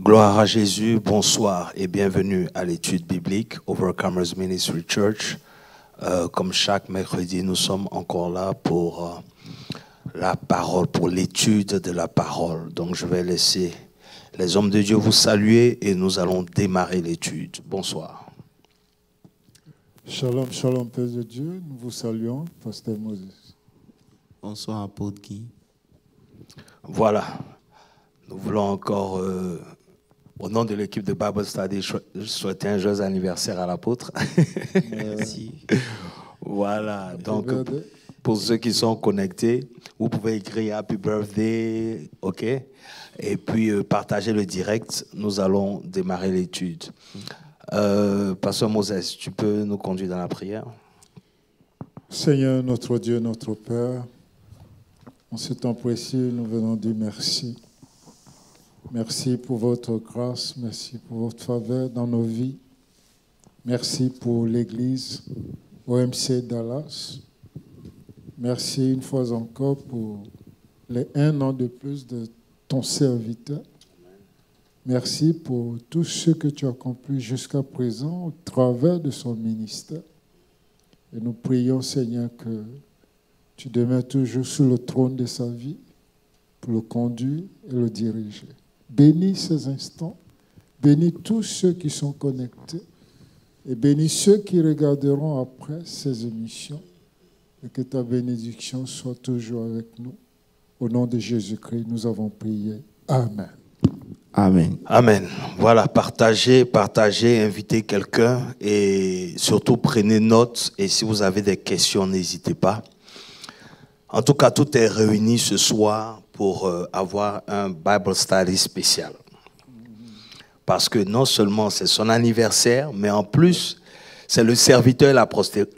Gloire à Jésus, bonsoir et bienvenue à l'étude biblique Overcomers Ministry Church. Comme chaque mercredi, nous sommes encore là pour la parole, pour l'étude de la parole. Donc je vais laisser les hommes de Dieu vous saluer et nous allons démarrer l'étude. Bonsoir. Shalom, shalom, Père de Dieu. Nous vous saluons, Pasteur Moses. Bonsoir, apôtre Guy. Voilà. Nous voulons encore, au nom de l'équipe de Bible Study, souhaiter un joyeux anniversaire à l'apôtre. Merci. Voilà. Donc, pour ceux qui sont connectés, vous pouvez écrire Happy Birthday, OK? Et puis, partager le direct. Nous allons démarrer l'étude. Pasteur Moses, tu peux nous conduire dans la prière? Seigneur, notre Dieu, notre Père, en ce temps précieux, nous venons dire merci. Merci pour votre grâce, merci pour votre faveur dans nos vies. Merci pour l'Église OMC Dallas. Merci une fois encore pour les 1 an de plus de ton serviteur. Merci pour tout ce que tu as accompli jusqu'à présent au travers de son ministère. Et nous prions, Seigneur, que tu demeures toujours sur le trône de sa vie pour le conduire et le diriger. Bénis ces instants, bénis tous ceux qui sont connectés et bénis ceux qui regarderont après ces émissions et que ta bénédiction soit toujours avec nous. Au nom de Jésus-Christ, nous avons prié. Amen. Amen. Amen. Voilà, partagez, invitez quelqu'un et surtout prenez note. Et si vous avez des questions, n'hésitez pas. En tout cas, tout est réuni ce soir pour avoir un Bible Study spécial. Parce que non seulement c'est son anniversaire, mais en plus, c'est le serviteur et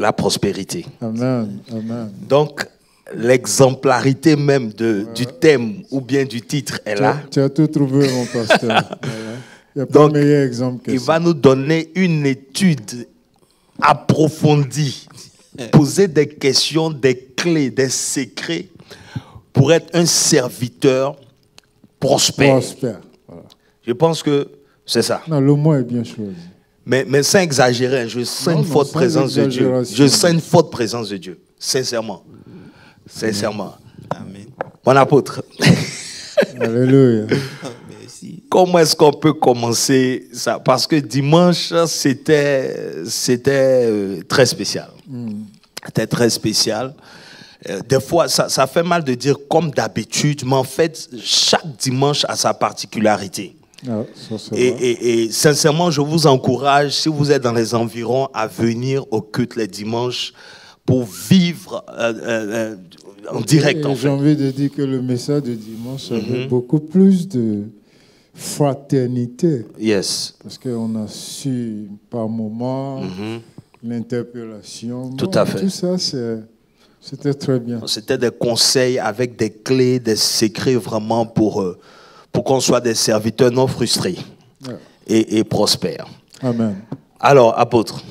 la prospérité. Amen. Amen. Donc, l'exemplarité même du thème ou bien du titre est là. Tu as tout trouvé, mon pasteur. Il n'y a pas Donc, de meilleur exemple que ça. Il va nous donner une étude approfondie, poser des questions, des clés, des secrets pour être un serviteur prospère. Prospère. Voilà. Je pense que c'est ça. Non, le mot est bien choisi. Mais sans exagérer, je sens une forte présence de Dieu. Je sens une forte présence de Dieu, sincèrement. Sincèrement. Amen. Mon apôtre. Alléluia. Merci. Comment est-ce qu'on peut commencer ça? Parce que dimanche, c'était très spécial. C'était très spécial. Des fois, ça fait mal de dire comme d'habitude, mais en fait, chaque dimanche a sa particularité. Ah, et sincèrement, je vous encourage, si vous êtes dans les environs, à venir au culte les dimanches pour vivre en direct. J'ai envie de dire que le message de dimanche avait beaucoup plus de fraternité. Yes. Parce qu'on a su par moments l'interpellation. Tout à fait. Tout ça, c'était très bien. C'était des conseils avec des clés, des secrets vraiment pour qu'on soit des serviteurs non frustrés et prospères. Amen. Alors, apôtre,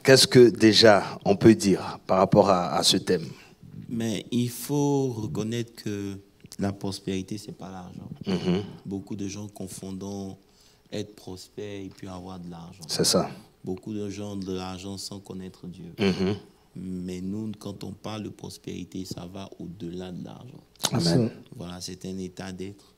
qu'est-ce que déjà on peut dire par rapport à ce thème? Mais il faut reconnaître que la prospérité, ce n'est pas l'argent. Beaucoup de gens confondent être prospère et puis avoir de l'argent. C'est ça. Beaucoup de gens ont de l'argent sans connaître Dieu. Mais nous, quand on parle de prospérité, ça va au-delà de l'argent. Amen. Voilà, c'est un état d'être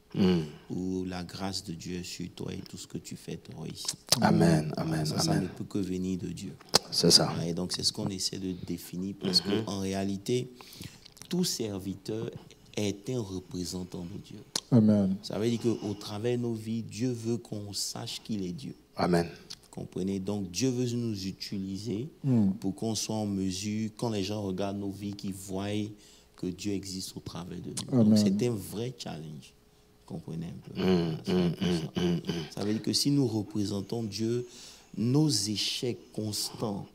où la grâce de Dieu est sur toi et tout ce que tu fais te réussit. Amen, amen, Ça amen. ne peut que venir de Dieu. C'est ça. Et donc, c'est ce qu'on essaie de définir parce qu'en réalité, tout serviteur est un représentant de Dieu. Amen. Ça veut dire qu'au travers de nos vies, Dieu veut qu'on sache qu'il est Dieu. Amen. Comprenez? Donc, Dieu veut nous utiliser pour qu'on soit en mesure, quand les gens regardent nos vies, qu'ils voient que Dieu existe au travers de nous. Amen. Donc, c'est un vrai challenge. Comprenez un peu? Ça veut dire que si nous représentons Dieu, nos échecs constants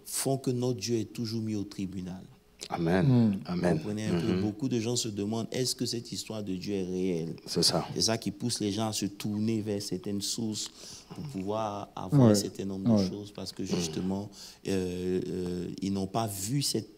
font que notre Dieu est toujours mis au tribunal. Amen. Amen. Comprenez un peu? Beaucoup de gens se demandent, est-ce que cette histoire de Dieu est réelle? C'est ça. C'est ça qui pousse les gens à se tourner vers certaines sources pour pouvoir avoir un certain nombre de choses parce que justement, ils n'ont pas vu cette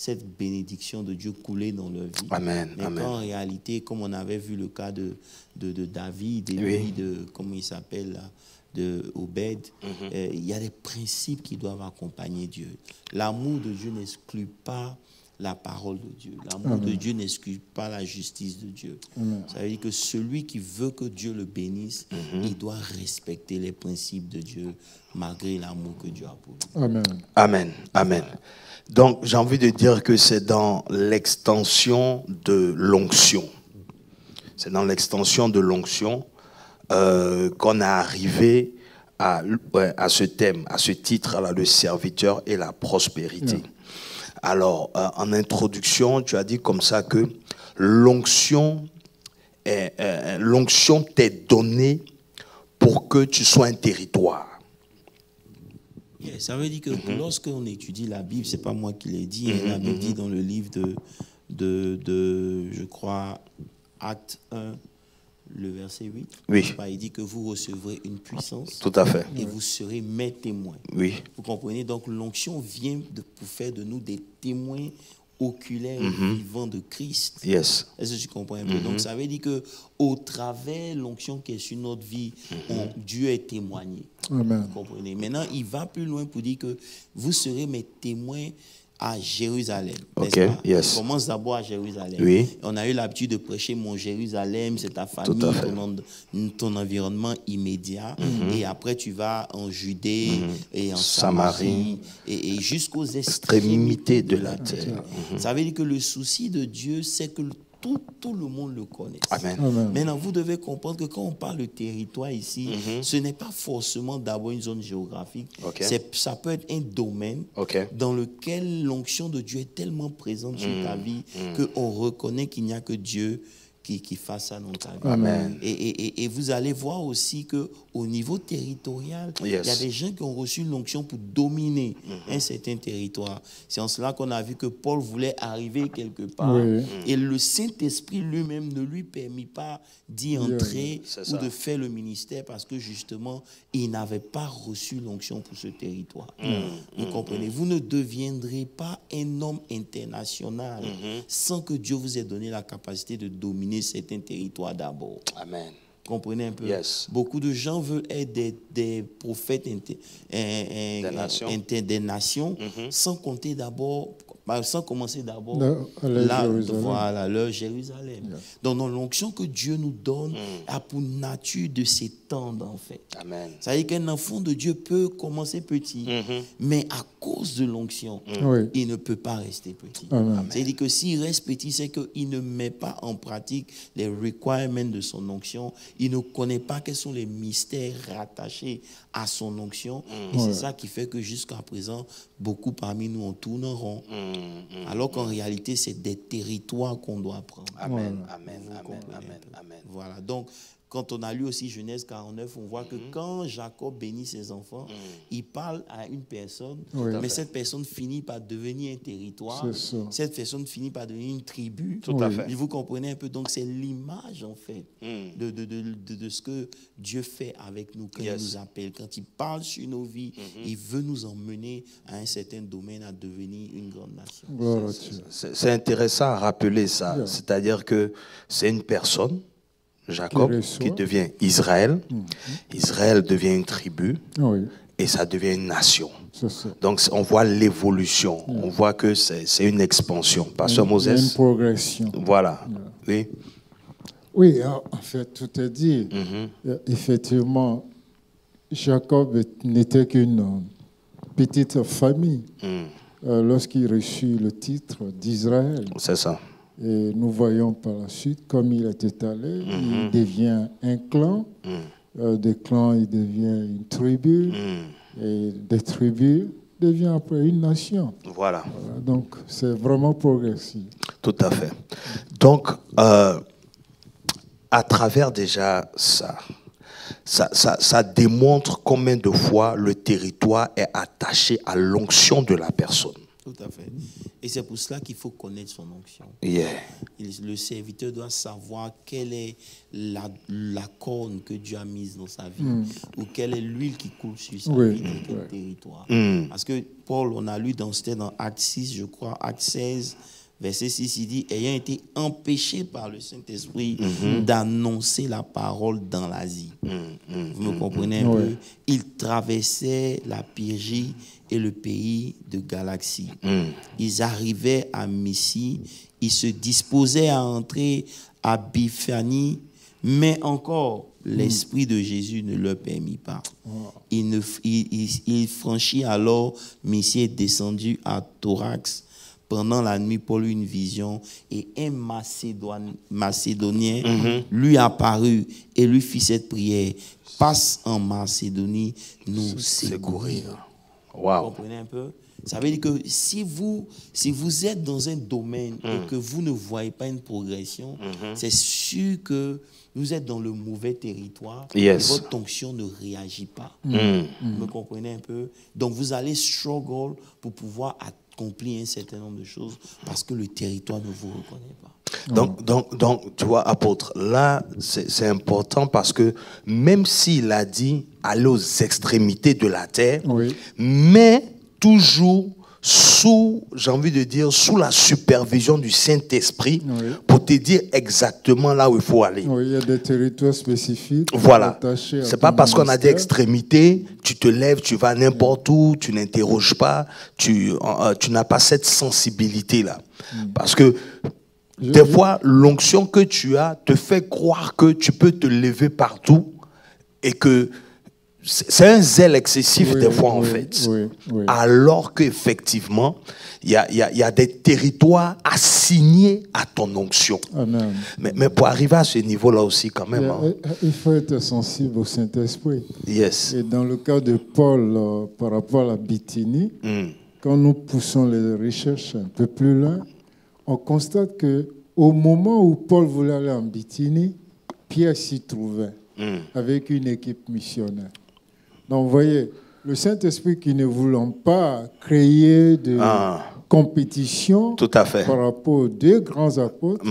cette bénédiction de Dieu couler dans leur vie. Amen. Mais Amen. en réalité, comme on avait vu le cas de David et puis de, comment il s'appelle là, de Obed, il y a des principes qui doivent accompagner Dieu. L'amour de Dieu n'exclut pas la parole de Dieu. L'amour de Dieu n'exclut pas la justice de Dieu. Ça veut dire que celui qui veut que Dieu le bénisse, il doit respecter les principes de Dieu malgré l'amour que Dieu a pour lui. Amen. Amen. Amen. Donc, j'ai envie de dire que c'est dans l'extension de l'onction. C'est dans l'extension de l'onction qu'on est arrivé à ce thème, à ce titre, là, le serviteur et la prospérité. Alors, en introduction, tu as dit comme ça que l'onction t'est donnée pour que tu sois un territoire. Ça veut dire que lorsqu'on étudie la Bible, c'est pas moi qui l'ai dit, la Bible dit dans le livre de je crois, Acte 1, le verset 8, Oui. il dit que vous recevrez une puissance. Tout à fait. Et vous serez mes témoins. Oui. Vous comprenez? Donc l'onction vient pour faire de nous des témoins oculaires vivants de Christ. Yes. Est-ce que tu comprends un peu? Donc ça veut dire que au travers l'onction qui est sur notre vie, Dieu est témoigné. Amen. Vous comprenez? Maintenant, il va plus loin pour dire que vous serez mes témoins à Jérusalem. Ok, N'est-ce pas? yes. On commence d'abord à Jérusalem. Oui. On a eu l'habitude de prêcher mon Jérusalem, c'est ta famille, Tout à fait. ton environnement immédiat. Et après, tu vas en Judée et en Samarie. Samarie et jusqu'aux Extrémités de la terre. Ça veut dire que le souci de Dieu, c'est que tout le monde le connaisse. Amen. Amen. Maintenant, vous devez comprendre que quand on parle de territoire ici, ce n'est pas forcément d'abord une zone géographique. Ok. Ça peut être un domaine Ok. dans lequel l'onction de Dieu est tellement présente sur ta vie qu'on reconnaît qu'il n'y a que Dieu qui fasse ça dans ta vie. Amen. Et vous allez voir aussi qu'au niveau territorial, il y a des gens qui ont reçu l'onction pour dominer un certain territoire. C'est en cela qu'on a vu que Paul voulait arriver quelque part et le Saint-Esprit lui-même ne lui permit pas d'y entrer ou de faire le ministère parce que justement, il n'avait pas reçu l'onction pour ce territoire. Vous comprenez? Vous ne deviendrez pas un homme international sans que Dieu vous ait donné la capacité de dominer certains territoires d'abord. Amen. Comprenez un peu? Yes. Beaucoup de gens veulent être des prophètes des nations sans compter d'abord, sans commencer d'abord leur Jérusalem. Donc l'onction que Dieu nous donne a pour nature de s'étendre en fait. Amen. Ça veut dire qu'un enfant de Dieu peut commencer petit, mais à cause de l'onction, il ne peut pas rester petit. C'est-à-dire que s'il reste petit, c'est qu'il ne met pas en pratique les requirements de son onction. Il ne connaît pas quels sont les mystères rattachés à son onction. Et c'est ça qui fait que jusqu'à présent, beaucoup parmi nous en tournent en rond. Alors qu'en réalité, c'est des territoires qu'on doit prendre. Amen. Amen. Amen. Amen. Amen. Voilà. Donc, quand on a lu aussi Genèse 49, on voit que quand Jacob bénit ses enfants, il parle à une personne, mais cette personne finit par devenir un territoire. Cette personne finit par devenir une tribu. Tout à fait. Et vous comprenez un peu, donc c'est l'image en fait de ce que Dieu fait avec nous quand il nous appelle. Quand il parle sur nos vies, il veut nous emmener à un certain domaine, à devenir une grande nation. C'est intéressant à rappeler ça. C'est-à-dire que c'est une personne, Jacob, qui devient Israël. Israël devient une tribu et ça devient une nation. Donc on voit l'évolution, on voit que c'est une expansion. Pasteur Moses. Une progression. Voilà. Oui. Oui, en fait, tout est dit. Effectivement, Jacob n'était qu'une petite famille lorsqu'il reçut le titre d'Israël. C'est ça. Et nous voyons par la suite, comme il était allé, il devient un clan. Des clans, il devient une tribu. Et des tribus devient après une nation. Voilà. Donc, c'est vraiment progressif. Tout à fait. Donc, à travers déjà ça démontre combien de fois le territoire est attaché à l'onction de la personne. Tout à fait. Et c'est pour cela qu'il faut connaître son onction. Yeah. Le serviteur doit savoir quelle est la corne que Dieu a mise dans sa vie, ou quelle est l'huile qui coule sur sa vie, dans quel territoire. Parce que Paul, on a lu c'était dans Acte 6, je crois, Acte 16, verset 6, il dit, ayant été empêché par le Saint-Esprit d'annoncer la parole dans l'Asie. Vous me comprenez un peu? Il traversait la Pyrgie et le pays de Galatie. Ils arrivaient à Myssie, ils se disposaient à entrer à Biphanie, mais encore l'Esprit de Jésus ne leur permit pas. Il franchit alors Myssie et descendu à Thorax. Pendant la nuit, Paul eut une vision et un Macédonien lui apparut et lui fit cette prière. Passe en Macédonie, nous secourir. Wow. Vous comprenez un peu? Ça veut dire que si vous êtes dans un domaine et que vous ne voyez pas une progression, c'est sûr que vous êtes dans le mauvais territoire et votre onction ne réagit pas. Vous me comprenez un peu? Donc vous allez struggle pour pouvoir accomplir un certain nombre de choses parce que le territoire ne vous reconnaît pas. Donc, tu vois, apôtre, là, c'est important parce que même s'il a dit aller aux extrémités de la terre, mais toujours sous, j'ai envie de dire, sous la supervision du Saint-Esprit pour te dire exactement là où il faut aller. Oui, il y a des territoires spécifiques. Voilà. C'est pas parce qu'on a des extrémités, tu te lèves, tu vas n'importe où, tu n'interroges pas, tu n'as pas cette sensibilité-là. Parce que des fois, l'onction que tu as te fait croire que tu peux te lever partout et que c'est un zèle excessif des fois en fait. Alors qu'effectivement, il y a des territoires assignés à ton onction. Amen. Mais pour arriver à ce niveau-là aussi quand même. Il faut être sensible au Saint-Esprit. Yes. Et dans le cas de Paul, par rapport à la Bithynie, quand nous poussons les recherches un peu plus loin, on constate qu'au moment où Paul voulait aller en Bithynie, Pierre s'y trouvait avec une équipe missionnaire. Donc, vous voyez, le Saint-Esprit qui ne voulant pas créer de compétition par rapport aux deux grands apôtres,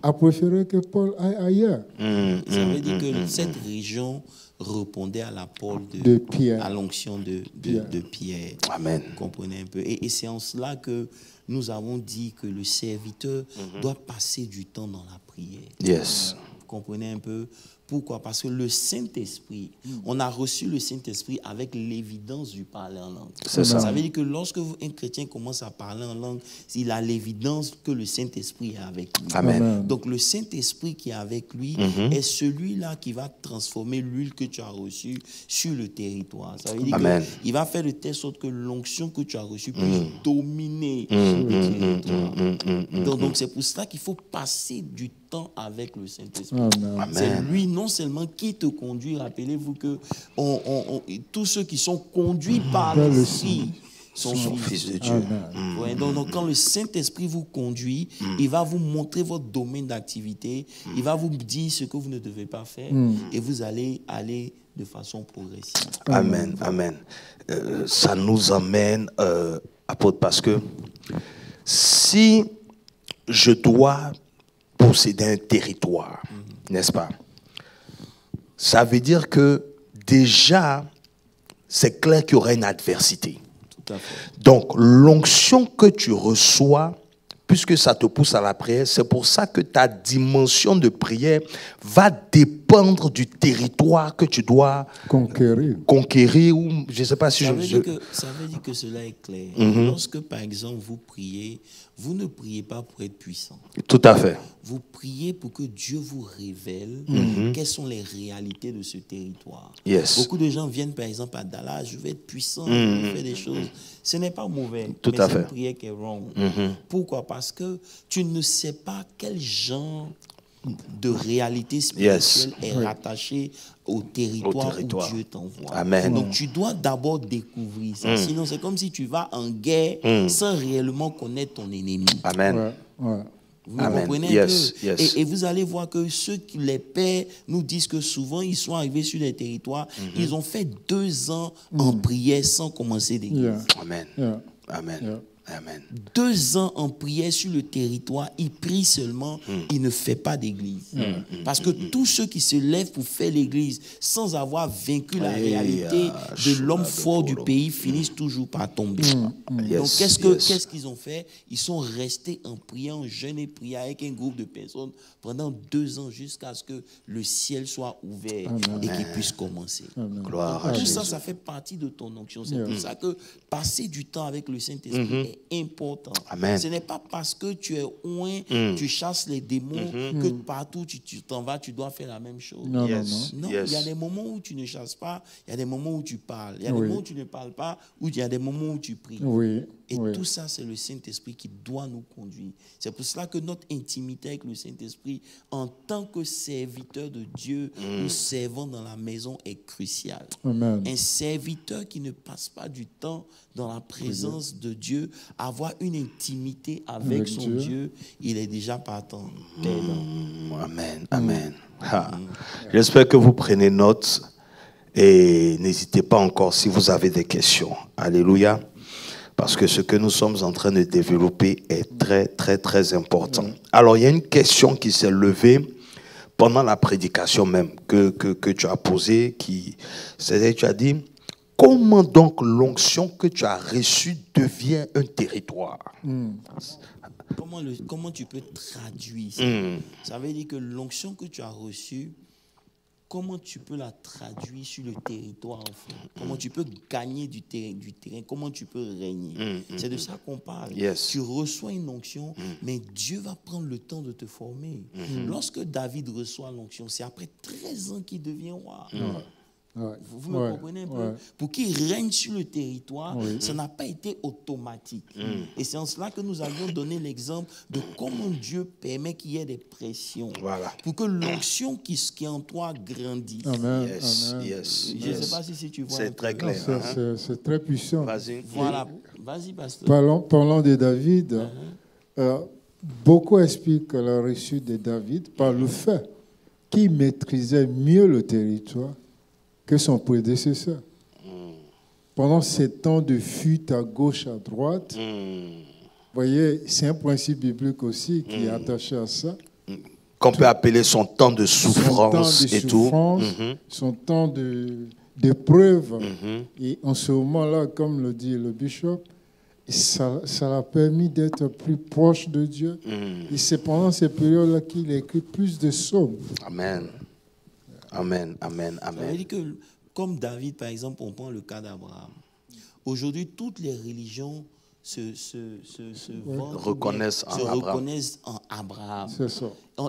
a préféré que Paul aille ailleurs. Ça veut dire que cette région répondait à l'appel de Pierre, à l'onction de Pierre. Amen. Vous comprenez un peu. Et c'est en cela que nous avons dit que le serviteur doit passer du temps dans la prière. Yes. Vous comprenez un peu? Pourquoi? Parce que le Saint-Esprit, on a reçu le Saint-Esprit avec l'évidence du parler en langue. C'est ça. Ça veut dire que lorsque un chrétien commence à parler en langue, il a l'évidence que le Saint-Esprit est avec lui. Amen. Donc le Saint-Esprit qui est avec lui est celui-là qui va transformer l'huile que tu as reçue sur le territoire. Ça veut dire qu'il va faire de telle sorte que l'onction que tu as reçue puisse dominer le territoire. Donc c'est pour cela qu'il faut passer du temps avec le Saint-Esprit. C'est lui non seulement qui te conduit. Rappelez-vous que tous ceux qui sont conduits par l'Esprit sont fils de Dieu. Donc quand le Saint-Esprit vous conduit, il va vous montrer votre domaine d'activité, il va vous dire ce que vous ne devez pas faire et vous allez aller de façon progressive. Amen, amen. Ça nous amène, apôtre, parce que si je dois posséder un territoire, n'est-ce pas? Ça veut dire que déjà, c'est clair qu'il y aura une adversité. Tout à fait. Donc, l'onction que tu reçois, puisque ça te pousse à la prière, c'est pour ça que ta dimension de prière va dépendre du territoire que tu dois conquérir ou je ne sais pas si ça veut dire que cela est clair. Lorsque, par exemple, vous priez, vous ne priez pas pour être puissant. Tout à fait. Vous priez pour que Dieu vous révèle quelles sont les réalités de ce territoire. Yes. Beaucoup de gens viennent, par exemple, à Dallas, je vais être puissant, je vais faire des choses. Ce n'est pas mauvais, Tout à fait. C'est une prière qui est wrong. Pourquoi? Parce que tu ne sais pas quel genre de réalité spirituelle est rattachée au territoire où Dieu t'envoie. Amen. Donc tu dois d'abord découvrir ça. Sinon, c'est comme si tu vas en guerre sans réellement connaître ton ennemi. Amen. Vous comprenez un peu? Et vous allez voir que les pères nous disent que souvent, ils sont arrivés sur les territoires, ils ont fait 2 ans en prière sans commencer d'église. Amen. Amen. Amen. 2 ans en prière sur le territoire, il prie seulement, il ne fait pas d'église. Parce que tous ceux qui se lèvent pour faire l'église sans avoir vaincu la réalité de l'homme fort du pays finissent toujours par tomber. Donc qu'est-ce qu'ils ont fait? Ils sont restés en priant, en jeûne et priant avec un groupe de personnes pendant 2 ans jusqu'à ce que le ciel soit ouvert et qu'ils puissent commencer. Gloire à Tout Jésus. ça, ça fait partie de ton onction. C'est pour ça que passer du temps avec le Saint-Esprit est important. Amen. Ce n'est pas parce que tu es oint, tu chasses les démons, que partout tu t'en vas, tu dois faire la même chose. Non, Yes. Non, Yes. il y a des moments où tu ne chasses pas, il y a des moments où tu parles, il y a des moments où tu ne parles pas, ou il y a des moments où tu pries. Oui. Et oui. tout ça, c'est le Saint-Esprit qui doit nous conduire. C'est pour cela que notre intimité avec le Saint-Esprit, en tant que serviteur de Dieu, nous servons dans la maison, est cruciale. Amen. Un serviteur qui ne passe pas du temps dans la présence de Dieu, avoir une intimité avec son Dieu, il est déjà partant. Amen. Amen. J'espère que vous prenez note et n'hésitez pas encore si vous avez des questions. Alléluia. Parce que ce que nous sommes en train de développer est très, très, très important. Alors, il y a une question qui s'est levée pendant la prédication même que tu as posée. C'est-à-dire, tu as dit, comment donc l'onction que tu as reçue devient un territoire? Comment tu peux traduire ça? Ça veut dire que l'onction que tu as reçue, comment tu peux la traduire sur le territoire, en fait? Comment tu peux gagner du terrain? Comment tu peux régner? C'est de ça qu'on parle. Yes. Tu reçois une onction, mais Dieu va prendre le temps de te former. Lorsque David reçoit l'onction, c'est après 13 ans qu'il devient roi. Vous me comprenez un peu? Pour qu'il règne sur le territoire, ça n'a pas été automatique. Et c'est en cela que nous avions donné l'exemple de comment Dieu permet qu'il y ait des pressions. Voilà. Pour que l'onction qui est en toi grandisse. Amen. Yes, Amen. yes. Je ne sais pas si tu vois. C'est très Non, clair. c'est très puissant. Vas-y. Voilà. Vas-y, pasteur. Parlant de David, beaucoup expliquent qu'elle a reçu de David par le fait qu'il maîtrisait mieux le territoire que son prédécesseur. Pendant 7 ans de fuite à gauche, à droite, vous voyez, c'est un principe biblique aussi qui est attaché à ça. Qu'on peut appeler son temps de souffrance son temps de et souffrance, tout. son temps d'épreuve. Et en ce moment-là, comme le dit le bishop, ça l'a permis d'être plus proche de Dieu. Et c'est pendant ces périodes-là qu'il a écrit plus de psaumes. Amen. Amen, amen, Ça veut amen. dire que, comme David, par exemple, on prend le cas d'Abraham. Aujourd'hui, toutes les religions se vendent, Reconnaissent en se Abraham. reconnaissent en Abraham. C'est ça.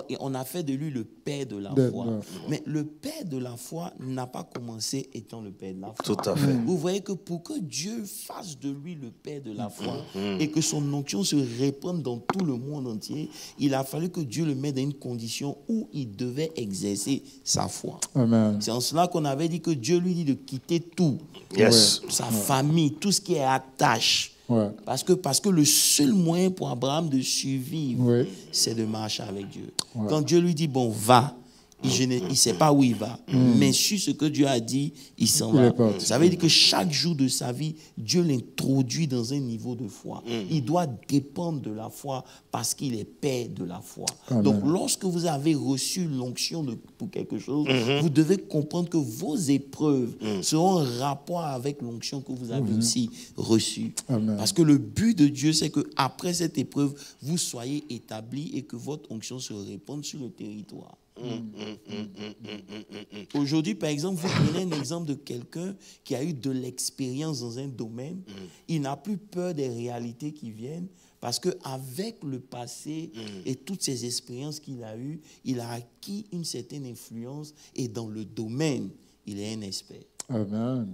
Et on a fait de lui le père de la De foi. la foi. Mais le père de la foi n'a pas commencé étant le père de la foi. Tout à fait. Vous voyez que pour que Dieu fasse de lui le père de la foi et que son onction se répande dans tout le monde entier, il a fallu que Dieu le mette dans une condition où il devait exercer sa foi. Amen. C'est en cela qu'on avait dit que Dieu lui dit de quitter tout, Yes. sa famille, tout ce qui est attache. Ouais. Parce que le seul moyen pour Abraham de survivre, Oui. c'est de marcher avec Dieu. Quand Dieu lui dit, bon, va, il ne sait pas où il va, mais sur ce que Dieu a dit, il s'en Il va. est parti. Ça veut dire que chaque jour de sa vie, Dieu l'introduit dans un niveau de foi. Il doit dépendre de la foi parce qu'il est père de la foi. Amen. Donc, lorsque vous avez reçu l'onction pour quelque chose, vous devez comprendre que vos épreuves seront en rapport avec l'onction que vous avez aussi reçue. Amen. Parce que le but de Dieu, c'est qu'après cette épreuve, vous soyez établis et que votre onction se répande sur le territoire. Aujourd'hui, par exemple, vous prenez un exemple de quelqu'un qui a eu de l'expérience dans un domaine. Il n'a plus peur des réalités qui viennent parce qu'avec le passé et toutes ces expériences qu'il a eues, il a acquis une certaine influence et dans le domaine, il est un expert. Amen.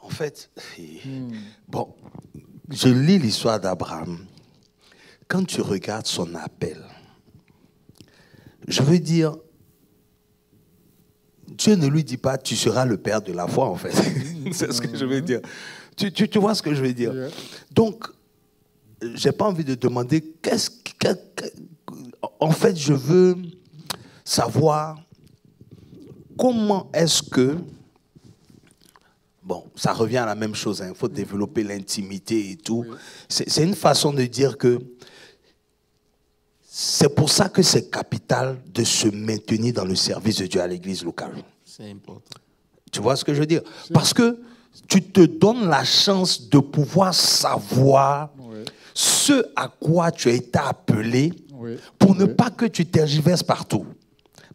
En fait, bon, je lis l'histoire d'Abraham. Quand tu regardes son appel, je veux dire, Dieu ne lui dit pas, tu seras le père de la foi, en fait. C'est ce que je veux dire. Tu vois ce que je veux dire? Yeah. Donc, je n'ai pas envie de demander, en fait, je veux savoir comment est-ce que Bon, ça revient à la même chose. Il faut développer l'intimité et tout. Oui. C'est une façon de dire que c'est pour ça que c'est capital de se maintenir dans le service de Dieu à l'église locale. C'est important. Tu vois ce que je veux dire? Parce que tu te donnes la chance de pouvoir savoir ce à quoi tu as été appelé pour ne pas que tu tergiverses partout.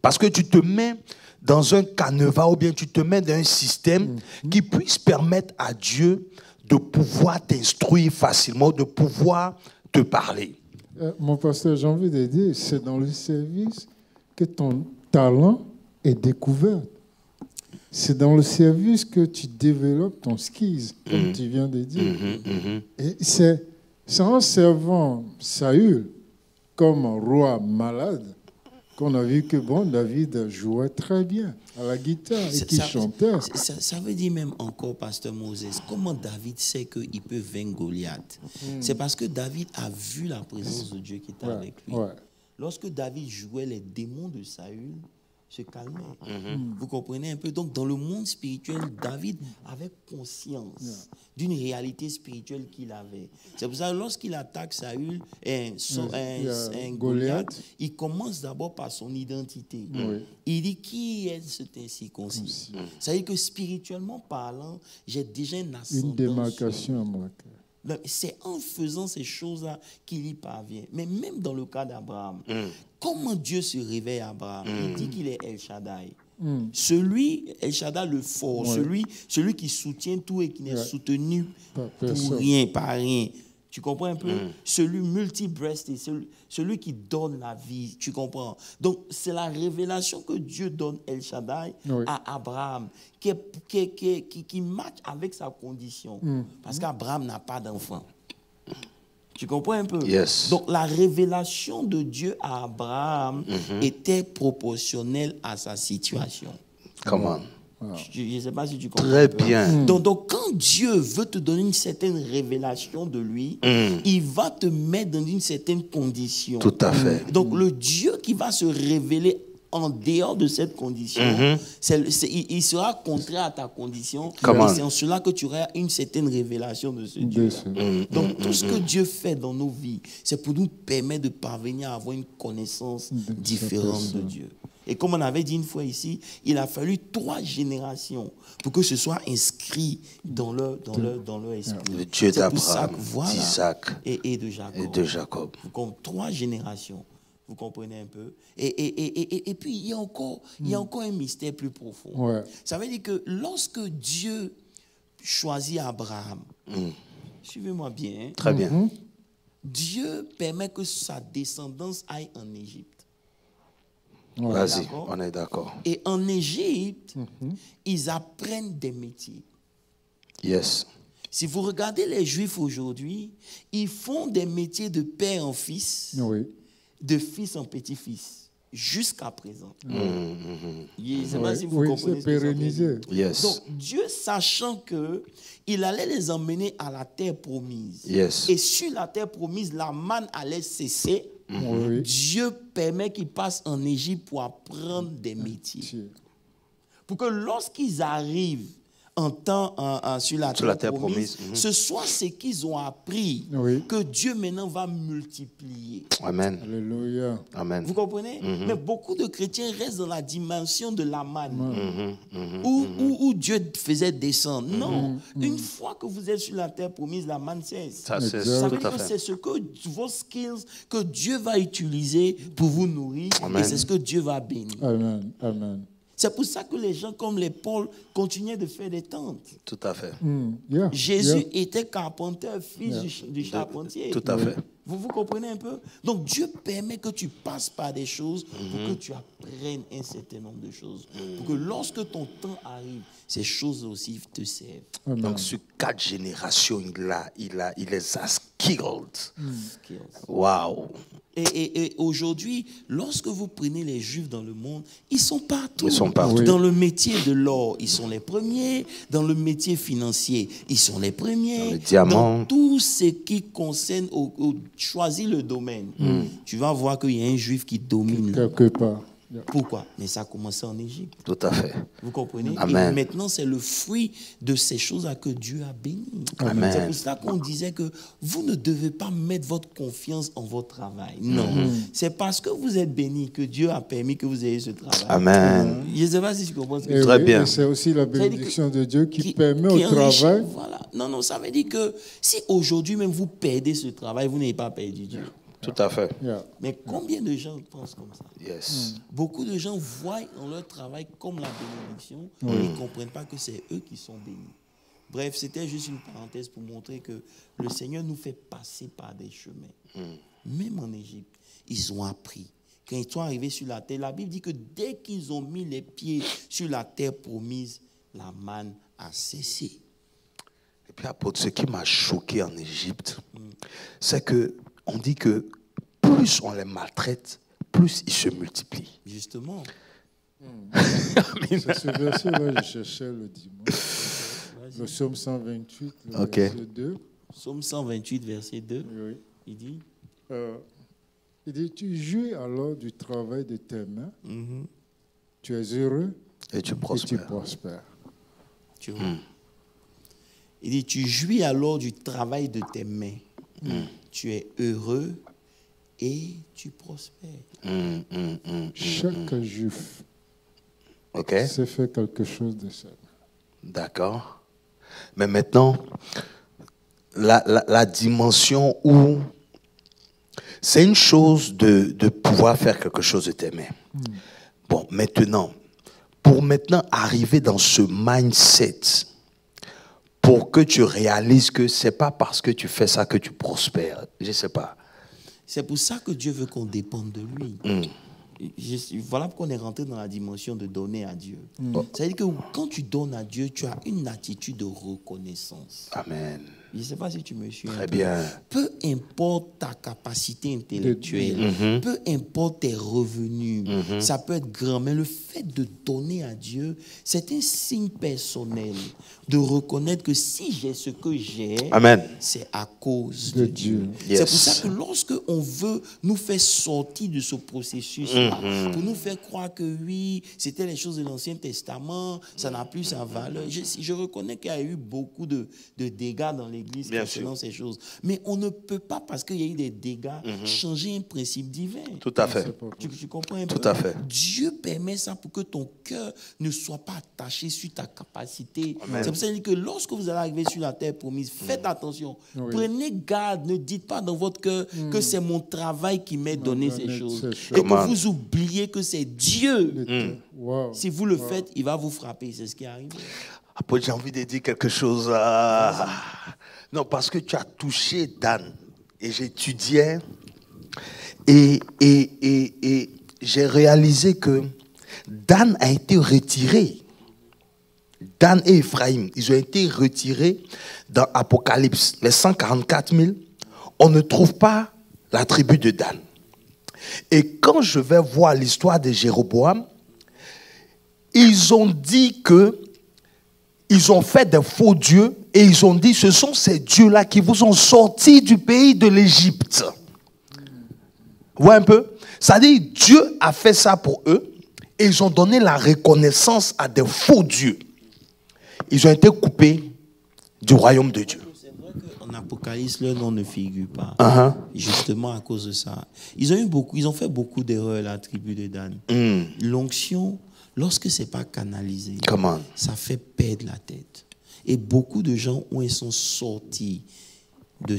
Parce que tu te mets dans un canevas ou bien tu te mets dans un système qui puisse permettre à Dieu de pouvoir t'instruire facilement, de pouvoir te parler. Mon pasteur, j'ai envie de dire, c'est dans le service que ton talent est découvert. C'est dans le service que tu développes ton skills, comme tu viens de dire. Et c'est en servant Saül comme roi malade qu'on a vu que David jouait très bien à la guitare et qu'il chantait. Ça veut dire même encore, pasteur Moses, comment David sait qu'il peut vaincre Goliath? C'est parce que David a vu la présence de Dieu qui était avec lui. Lorsque David jouait, les démons de Saül se calmaient. Vous comprenez un peu? Donc, dans le monde spirituel, David avait conscience d'une réalité spirituelle qu'il avait. C'est pour ça que lorsqu'il attaque Saül, un Goliath, il commence d'abord par son identité. Il dit, qui est cet incirconcis? Ça veut dire que spirituellement parlant, j'ai déjà une ascendance. Une démarcation à moi. C'est en faisant ces choses-là qu'il y parvient. Mais même dans le cas d'Abraham, comment Dieu se réveille à Abraham? Il dit qu'il est El Shaddai. Celui, El Shaddai le fort, celui qui soutient tout et qui n'est soutenu pour rien, par rien. Tu comprends un peu? Celui multi-breasted, celui qui donne la vie. Tu comprends? Donc, c'est la révélation que Dieu donne El Shaddai à Abraham qui match avec sa condition. Parce qu'Abraham n'a pas d'enfant. Tu comprends un peu? Yes. Donc, la révélation de Dieu à Abraham était proportionnelle à sa situation. Comment? Je ne sais pas si tu comprends. Très bien. Donc, quand Dieu veut te donner une certaine révélation de lui, il va te mettre dans une certaine condition. Tout à fait. Donc, le Dieu qui va se révéler en dehors de cette condition, il sera contraire à ta condition. C'est en cela que tu auras une certaine révélation de ce Dieu. Donc, tout ce que Dieu fait dans nos vies, c'est pour nous permettre de parvenir à avoir une connaissance différente de Dieu. Et comme on avait dit une fois ici, il a fallu 3 générations pour que ce soit inscrit dans leur esprit. Le Dieu d'Abraham, d'Isaac et de Jacob. Comme 3 générations. Vous comprenez un peu? Et puis, il y a encore un mystère plus profond. Ça veut dire que lorsque Dieu choisit Abraham, suivez-moi bien. Hein, très bien. Dieu permet que sa descendance aille en Égypte. Vas-y, on est d'accord. Et en Égypte, ils apprennent des métiers. Yes. Si vous regardez les Juifs aujourd'hui, ils font des métiers de père en fils, de fils en petit-fils, jusqu'à présent. Je ne sais pas si vous comprenez ce que ça veut dire. Yes. Donc, Dieu, sachant qu'il allait les emmener à la terre promise, et sur la terre promise, la manne allait cesser, Dieu permet qu'ils passent en Égypte pour apprendre des métiers. Pour que lorsqu'ils arrivent sur la terre promise, ce soit ce qu'ils ont appris que Dieu maintenant va multiplier. Amen. Alléluia. Amen. Vous comprenez? Mais beaucoup de chrétiens restent dans la dimension de la manne, où Dieu faisait descendre. Non, une fois que vous êtes sur la terre promise, la manne cesse. Ça veut dire que c'est ce que vos skills que Dieu va utiliser pour vous nourrir. Amen. Et c'est ce que Dieu va bénir. Amen. Amen. C'est pour ça que les gens comme les Paul continuaient de faire des tentes. Tout à fait. Jésus était carpentier, fils du charpentier. Tout à fait. Vous comprenez un peu? Donc Dieu permet que tu passes par des choses pour que tu apprennes un certain nombre de choses. Pour que lorsque ton temps arrive, ces choses aussi te servent. Donc sur 4 générations, il les a skilled. Waouh. Et aujourd'hui, lorsque vous prenez les Juifs dans le monde, ils sont partout. Ils sont partout. Dans le métier de l'or, ils sont les premiers. Dans le métier financier, ils sont les premiers. Dans le diamant. Dans tout ce qui concerne choisir le domaine, tu vas voir qu'il y a un Juif qui domine. Quelque part. Pourquoi? Mais ça a commencé en Égypte. Tout à fait. Vous comprenez? Amen. Et maintenant, c'est le fruit de ces choses-là que Dieu a béni. Amen. C'est pour ça qu'on disait que vous ne devez pas mettre votre confiance en votre travail. Non. C'est parce que vous êtes béni que Dieu a permis que vous ayez ce travail. Amen. Je ne sais pas si tu comprends ce que je Et dis. Très oui, bien. et c'est aussi la bénédiction de Dieu qui permet au enrichit. travail. Voilà. Non, ça veut dire que si aujourd'hui même vous perdez ce travail, vous n'avez pas perdu Dieu. Tout à fait. Yeah. Mais combien de gens pensent comme ça? Yes. Beaucoup de gens voient dans leur travail comme la bénédiction et ils ne comprennent pas que c'est eux qui sont bénis. Bref, c'était juste une parenthèse pour montrer que le Seigneur nous fait passer par des chemins. Même en Égypte, ils ont appris. Quand ils sont arrivés sur la terre, la Bible dit que dès qu'ils ont mis les pieds sur la terre promise, la manne a cessé. Et puis, apôtre, ce qui m'a choqué en Égypte, c'est que on dit que plus on les maltraite, plus ils se multiplient. Justement. C'est ce verset-là que je cherchais le dimanche. Le psaume 128, le verset 2. Psaume 128, verset 2. Oui. Il dit, tu jouis alors du travail de tes mains, tu es heureux Et tu prospères. Tu vois. Il dit, tu jouis alors du travail de tes mains. Tu es heureux et tu prospères. Chaque juif s'est fait quelque chose de ça. D'accord. Mais maintenant, la dimension où c'est une chose de pouvoir faire quelque chose de tes mains. Bon, maintenant, pour maintenant arriver dans ce mindset, pour que tu réalises que c'est pas parce que tu fais ça que tu prospères. Je sais pas. C'est pour ça que Dieu veut qu'on dépende de lui. Voilà pourquoi on est rentré dans la dimension de donner à Dieu. C'est-à-dire que quand tu donnes à Dieu, tu as une attitude de reconnaissance. Amen. Je ne sais pas si tu me suis. Très bien. Peu importe ta capacité intellectuelle, peu importe tes revenus, ça peut être grand, mais le fait de donner à Dieu, c'est un signe personnel de reconnaître que si j'ai ce que j'ai, c'est à cause de Dieu. Yes. C'est pour ça que lorsque on veut nous faire sortir de ce processus-là, pour nous faire croire que oui, c'était les choses de l'Ancien Testament, ça n'a plus sa valeur. Je reconnais qu'il y a eu beaucoup de dégâts dans l'Église concernant ces choses. Mais on ne peut pas, parce qu'il y a eu des dégâts, changer un principe divin. Tout à fait. Tu comprends un peu? Tout à fait. Dieu permet ça pour que ton cœur ne soit pas attaché sur ta capacité. C'est pour ça que lorsque vous allez arriver sur la terre promise, faites attention. Prenez garde, ne dites pas dans votre cœur que c'est mon travail qui m'a donné ces choses. Et que vous oubliez que c'est Dieu. Si vous le faites, il va vous frapper. C'est ce qui arrive. Après, j'ai envie de dire quelque chose. Non, parce que tu as touché Dan. Et j'étudiais. Et j'ai réalisé que Dan a été retiré. Dan et Ephraim, ils ont été retirés dans Apocalypse. Les 144 000, on ne trouve pas la tribu de Dan. Et quand je vais voir l'histoire de Jéroboam, ils ont dit que ils ont fait des faux dieux et ils ont dit ce sont ces dieux-là qui vous ont sortis du pays de l'Égypte. Vous voyez un peu? C'est-à-dire Dieu a fait ça pour eux et ils ont donné la reconnaissance à des faux dieux. Ils ont été coupés du royaume de Dieu. C'est vrai qu'en Apocalypse, leur nom ne figure pas. Justement à cause de ça. Ils ont fait beaucoup d'erreurs, la tribu de Dan. L'onction, lorsque ce n'est pas canalisé, ça fait perdre la tête. Et beaucoup de gens, où ils sont sortis de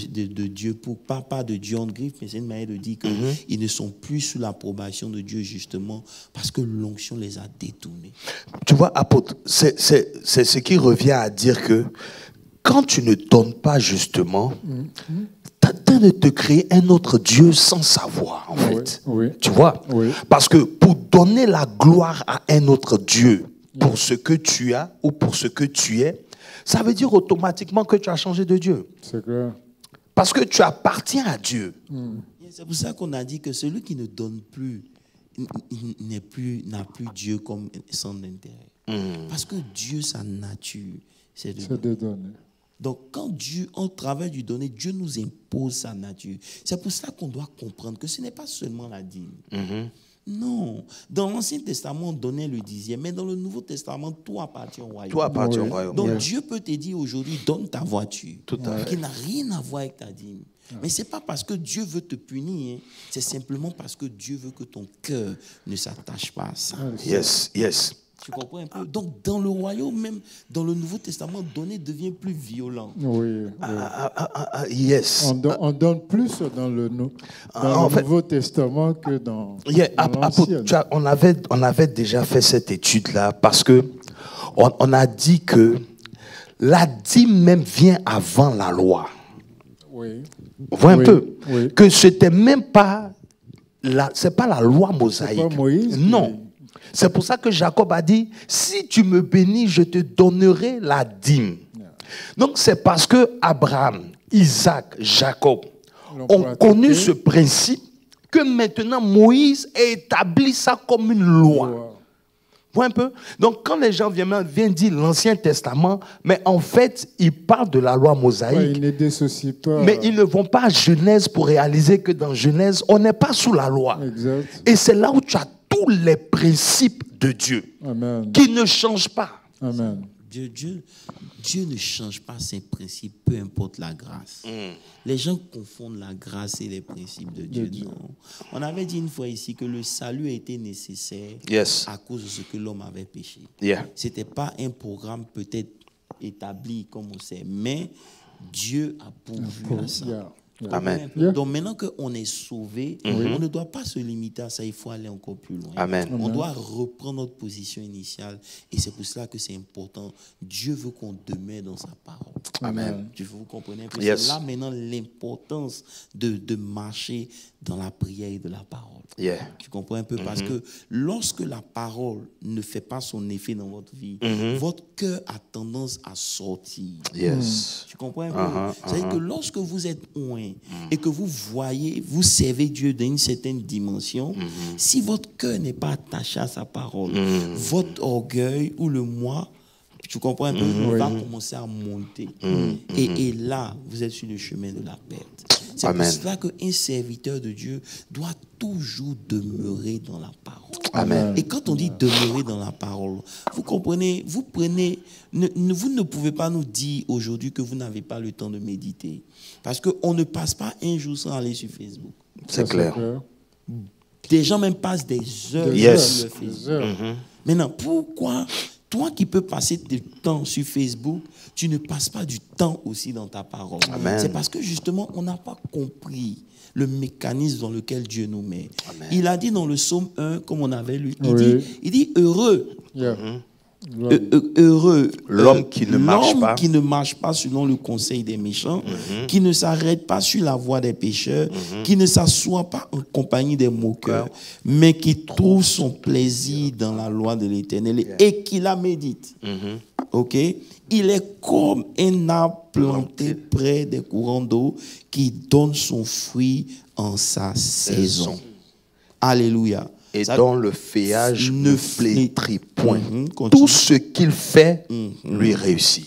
Dieu, pas de Dieu en griffe, mais c'est une manière de dire qu'ils ne sont plus sous l'approbation de Dieu, justement, parce que l'onction les a détournés. Tu vois, apôtre, c'est ce qui revient à dire que quand tu ne donnes pas, justement, tu as train de te créer un autre Dieu sans savoir, en fait. Tu vois? Parce que pour donner la gloire à un autre Dieu, pour ce que tu as ou pour ce que tu es, ça veut dire automatiquement que tu as changé de Dieu. C'est clair. Parce que tu appartiens à Dieu. C'est pour ça qu'on a dit que celui qui ne donne plus n'a plus Dieu comme son intérêt. Parce que Dieu, sa nature, c'est de donner. Donc, quand Dieu, en travers du donner, Dieu nous impose sa nature. C'est pour ça qu'on doit comprendre que ce n'est pas seulement la dîme. Non. Dans l'Ancien Testament, on donnait le 10e, mais dans le Nouveau Testament, tout appartient au royaume. Tout appartient au royaume. Donc Dieu peut te dire aujourd'hui, donne ta voiture, qui n'a rien à voir avec ta dîme. Mais ce n'est pas parce que Dieu veut te punir, c'est simplement parce que Dieu veut que ton cœur ne s'attache pas à ça. Yes, yes. Tu comprends un peu? Donc, dans le royaume, même dans le Nouveau Testament, donner devient plus violent. Oui. Yes. On donne plus dans le Nouveau Testament que dans l'Ancien. On avait déjà fait cette étude-là parce que on a dit que la dîme même vient avant la loi. Oui. Vous voyez un peu? Oui. Que c'était même pas c'est pas la loi mosaïque. C'est pas Moïse. Non. C'est pour ça que Jacob a dit, si tu me bénis, je te donnerai la dîme. Donc c'est parce que Abraham, Isaac, Jacob ont connu ce principe que maintenant Moïse a établi ça comme une loi. Vous voyez un peu? Donc quand les gens viennent dire l'Ancien Testament, mais en fait, ils parlent de la loi mosaïque. Ils ne dissocient pas. Mais ils ne vont pas à Genèse pour réaliser que dans Genèse, on n'est pas sous la loi. Exact. Et c'est là où tu as tous les principes de Dieu. Amen. Qui ne changent pas. Amen. Dieu ne change pas ses principes, peu importe la grâce. Les gens confondent la grâce et les principes de Dieu. Non. On avait dit une fois ici que le salut a été nécessaire à cause de ce que l'homme avait péché. Ce n'était pas un programme peut-être établi comme on sait, mais Dieu a pourvu à ça. Amen. Donc maintenant qu'on est sauvé, on ne doit pas se limiter à ça, il faut aller encore plus loin. Amen. On doit reprendre notre position initiale et c'est pour cela que c'est important. Dieu veut qu'on demeure dans sa parole. Amen. Vous comprenez? C'est là maintenant l'importance de marcher dans la prière et de la parole. Tu comprends un peu? Parce que lorsque la parole ne fait pas son effet dans votre vie, votre cœur a tendance à sortir. Tu comprends un peu? C'est-à-dire que lorsque vous êtes loin et que vous voyez, vous servez Dieu dans une certaine dimension, si votre cœur n'est pas attaché à sa parole, votre orgueil ou le moi, tu comprends un peu, va commencer à monter. Et là, vous êtes sur le chemin de la perte. C'est pour cela qu'un serviteur de Dieu doit toujours demeurer dans la parole. Amen. Et quand on dit demeurer dans la parole, vous comprenez, vous ne pouvez pas nous dire aujourd'hui que vous n'avez pas le temps de méditer. Parce qu'on ne passe pas un jour sans aller sur Facebook. C'est clair. Des gens même passent des heures sur le Facebook. Maintenant, pourquoi toi qui peux passer du temps sur Facebook, tu ne passes pas du temps aussi dans ta parole? C'est parce que justement, on n'a pas compris le mécanisme dans lequel Dieu nous met. Il a dit dans le psaume 1, comme on avait lu, il dit heureux. Heureux l'homme qui ne marche pas selon le conseil des méchants, qui ne s'arrête pas sur la voie des pécheurs, qui ne s'assoit pas en compagnie des moqueurs, mais qui trouve son plaisir dans la loi de l'Éternel et qui la médite. Ok? Il est comme un arbre planté près des courants d'eau qui donne son fruit en sa saison. Alléluia. Et dont le feuillage ne flétrit point. Tout ce qu'il fait lui réussit.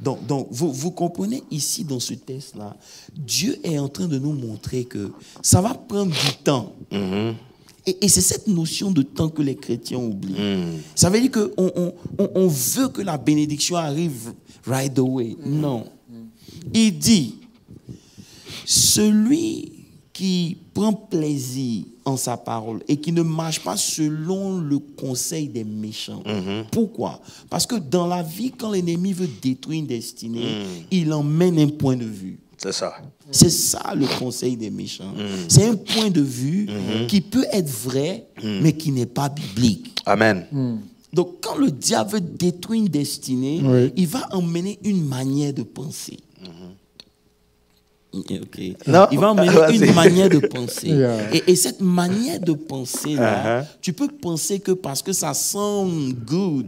Donc vous comprenez ici dans ce texte-là, Dieu est en train de nous montrer que ça va prendre du temps. Et c'est cette notion de temps que les chrétiens oublient. Ça veut dire qu'on veut que la bénédiction arrive right away. Non. Il dit, celui qui prend plaisir en sa parole et qui ne marche pas selon le conseil des méchants. Pourquoi? Parce que dans la vie, quand l'ennemi veut détruire une destinée, il emmène un point de vue. C'est ça. C'est ça le conseil des méchants. C'est un point de vue qui peut être vrai, mais qui n'est pas biblique. Amen. Donc quand le diable veut détruire une destinée, il va emmener une manière de penser. Okay. Non, il va emmener une manière de penser. Et cette manière de penser-là, tu peux penser que parce que ça sent good,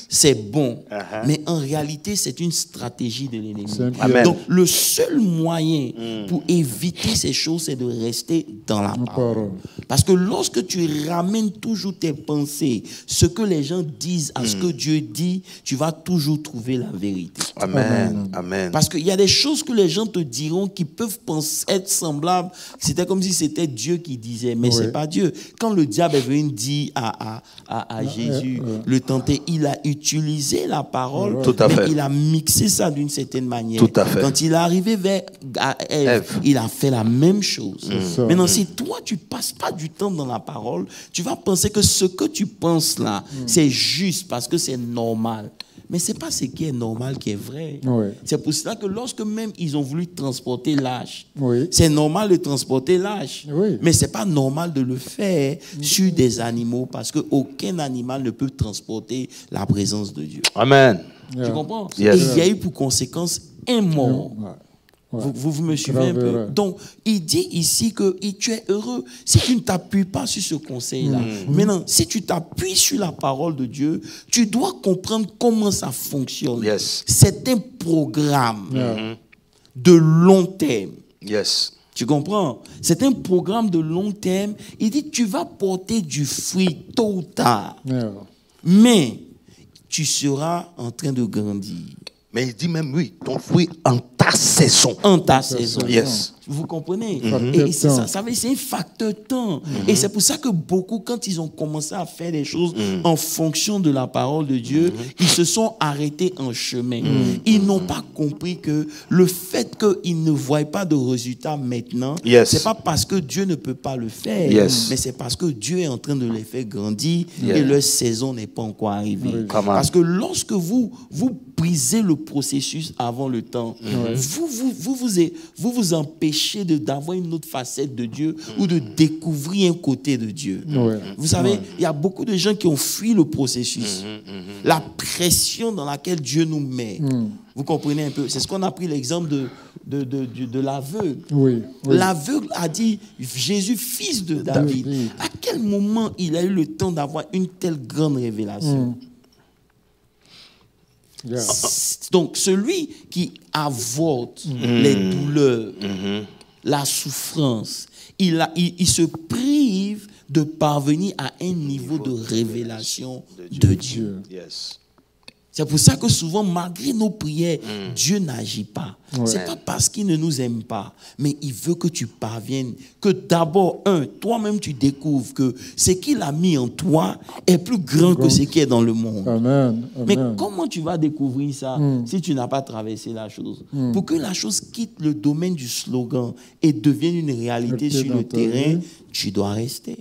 c'est bon. Mais en réalité, c'est une stratégie de l'ennemi. Donc, le seul moyen pour éviter ces choses, c'est de rester dans la parole. Parce que lorsque tu ramènes toujours tes pensées, ce que les gens disent à ce que Dieu dit, tu vas toujours trouver la vérité. Amen. Amen. Parce qu'il y a des choses que les gens te diront qui peuvent penser, être semblables. C'était comme si c'était Dieu qui disait, mais c'est pas Dieu. Quand le diable est venu dire à Jésus, le tenter, il a utilisé la parole, Tout à fait. mais il a mixé ça d'une certaine manière. Tout à fait. Quand il est arrivé vers Ève, il a fait la même chose. Maintenant, si toi, tu passes pas du temps dans la parole, tu vas penser que ce que tu penses là, c'est juste parce que c'est normal. Mais ce n'est pas ce qui est normal qui est vrai. C'est pour cela que lorsque même ils ont voulu transporter l'âge, c'est normal de transporter l'âge. Mais ce n'est pas normal de le faire sur des animaux parce qu'aucun animal ne peut transporter la présence de Dieu. Amen. Tu comprends? Yes. Et il y a eu pour conséquence un mort. Vous me suivez un peu? Donc, il dit ici que tu es heureux si tu ne t'appuies pas sur ce conseil-là. Maintenant, si tu t'appuies sur la parole de Dieu, tu dois comprendre comment ça fonctionne. Yes. C'est un programme de long terme. Yes. Tu comprends? C'est un programme de long terme. Il dit tu vas porter du fruit tôt ou tard. Mais tu seras en train de grandir. Mais il dit même, oui, ton fruit en ta saison. En ta saison. Yes. Vous comprenez? Et c'est ça, c'est un facteur temps. Et c'est pour ça que beaucoup, quand ils ont commencé à faire des choses en fonction de la parole de Dieu, ils se sont arrêtés en chemin. Ils n'ont pas compris que le fait qu'ils ne voient pas de résultats maintenant, c'est pas parce que Dieu ne peut pas le faire, mais c'est parce que Dieu est en train de les faire grandir et leur saison n'est pas encore arrivée. Parce que lorsque vous brisez le processus avant le temps, vous empêchez d'avoir une autre facette de Dieu ou de découvrir un côté de Dieu. Vous savez, il y a beaucoup de gens qui ont fui le processus. La pression dans laquelle Dieu nous met. Vous comprenez un peu? C'est ce qu'on a pris l'exemple de l'aveugle. L'aveugle a dit, Jésus, fils de David. À quel moment il a eu le temps d'avoir une telle grande révélation? Donc, celui qui avorte les douleurs, la souffrance, il se prive de parvenir à un niveau de révélation de Dieu. C'est pour ça que souvent, malgré nos prières, Dieu n'agit pas. C'est pas parce qu'il ne nous aime pas, mais il veut que tu parviennes, que d'abord, toi-même tu découvres que ce qu'il a mis en toi est plus grand que ce qui est dans le monde. Mais comment tu vas découvrir ça si tu n'as pas traversé la chose? Pour que la chose quitte le domaine du slogan et devienne une réalité sur le terrain, tu dois rester.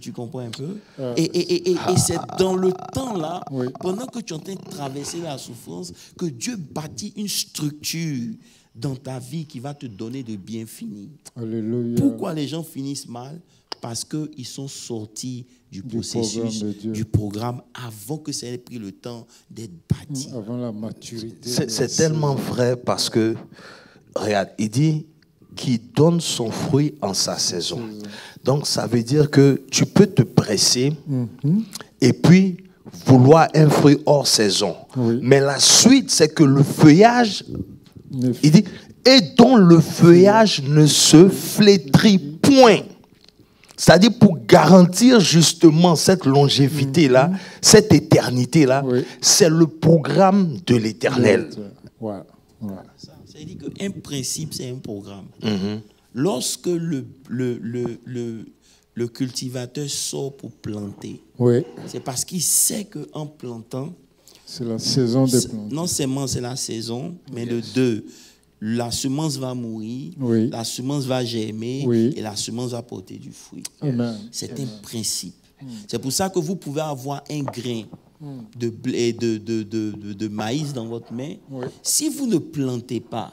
Tu comprends un peu? Et c'est dans le temps-là, pendant que tu es en train de traverser la souffrance, que Dieu bâtit une structure dans ta vie qui va te donner de bien finir. Alléluia. Pourquoi les gens finissent mal? Parce qu'ils sont sortis du processus, du programme, avant que ça ait pris le temps d'être bâti. Avant la maturité. C'est tellement vrai parce que, regarde, il dit qu'il donne son fruit en sa saison. Donc, ça veut dire que tu peux te presser et puis vouloir un fruit hors saison. Mais la suite, c'est que le feuillage, il dit, et dont le feuillage ne se flétrit point. C'est-à-dire pour garantir justement cette longévité-là, cette éternité-là, c'est le programme de l'Éternel. C'est-à-dire qu'un principe, c'est un programme. Lorsque le cultivateur sort pour planter, c'est parce qu'il sait qu'en plantant, c'est la saison des plantes. Non seulement c'est la saison, mais de deux, la semence va mourir, la semence va germer et la semence va porter du fruit. C'est un principe. C'est pour ça que vous pouvez avoir un grain de maïs dans votre main. Si vous ne plantez pas,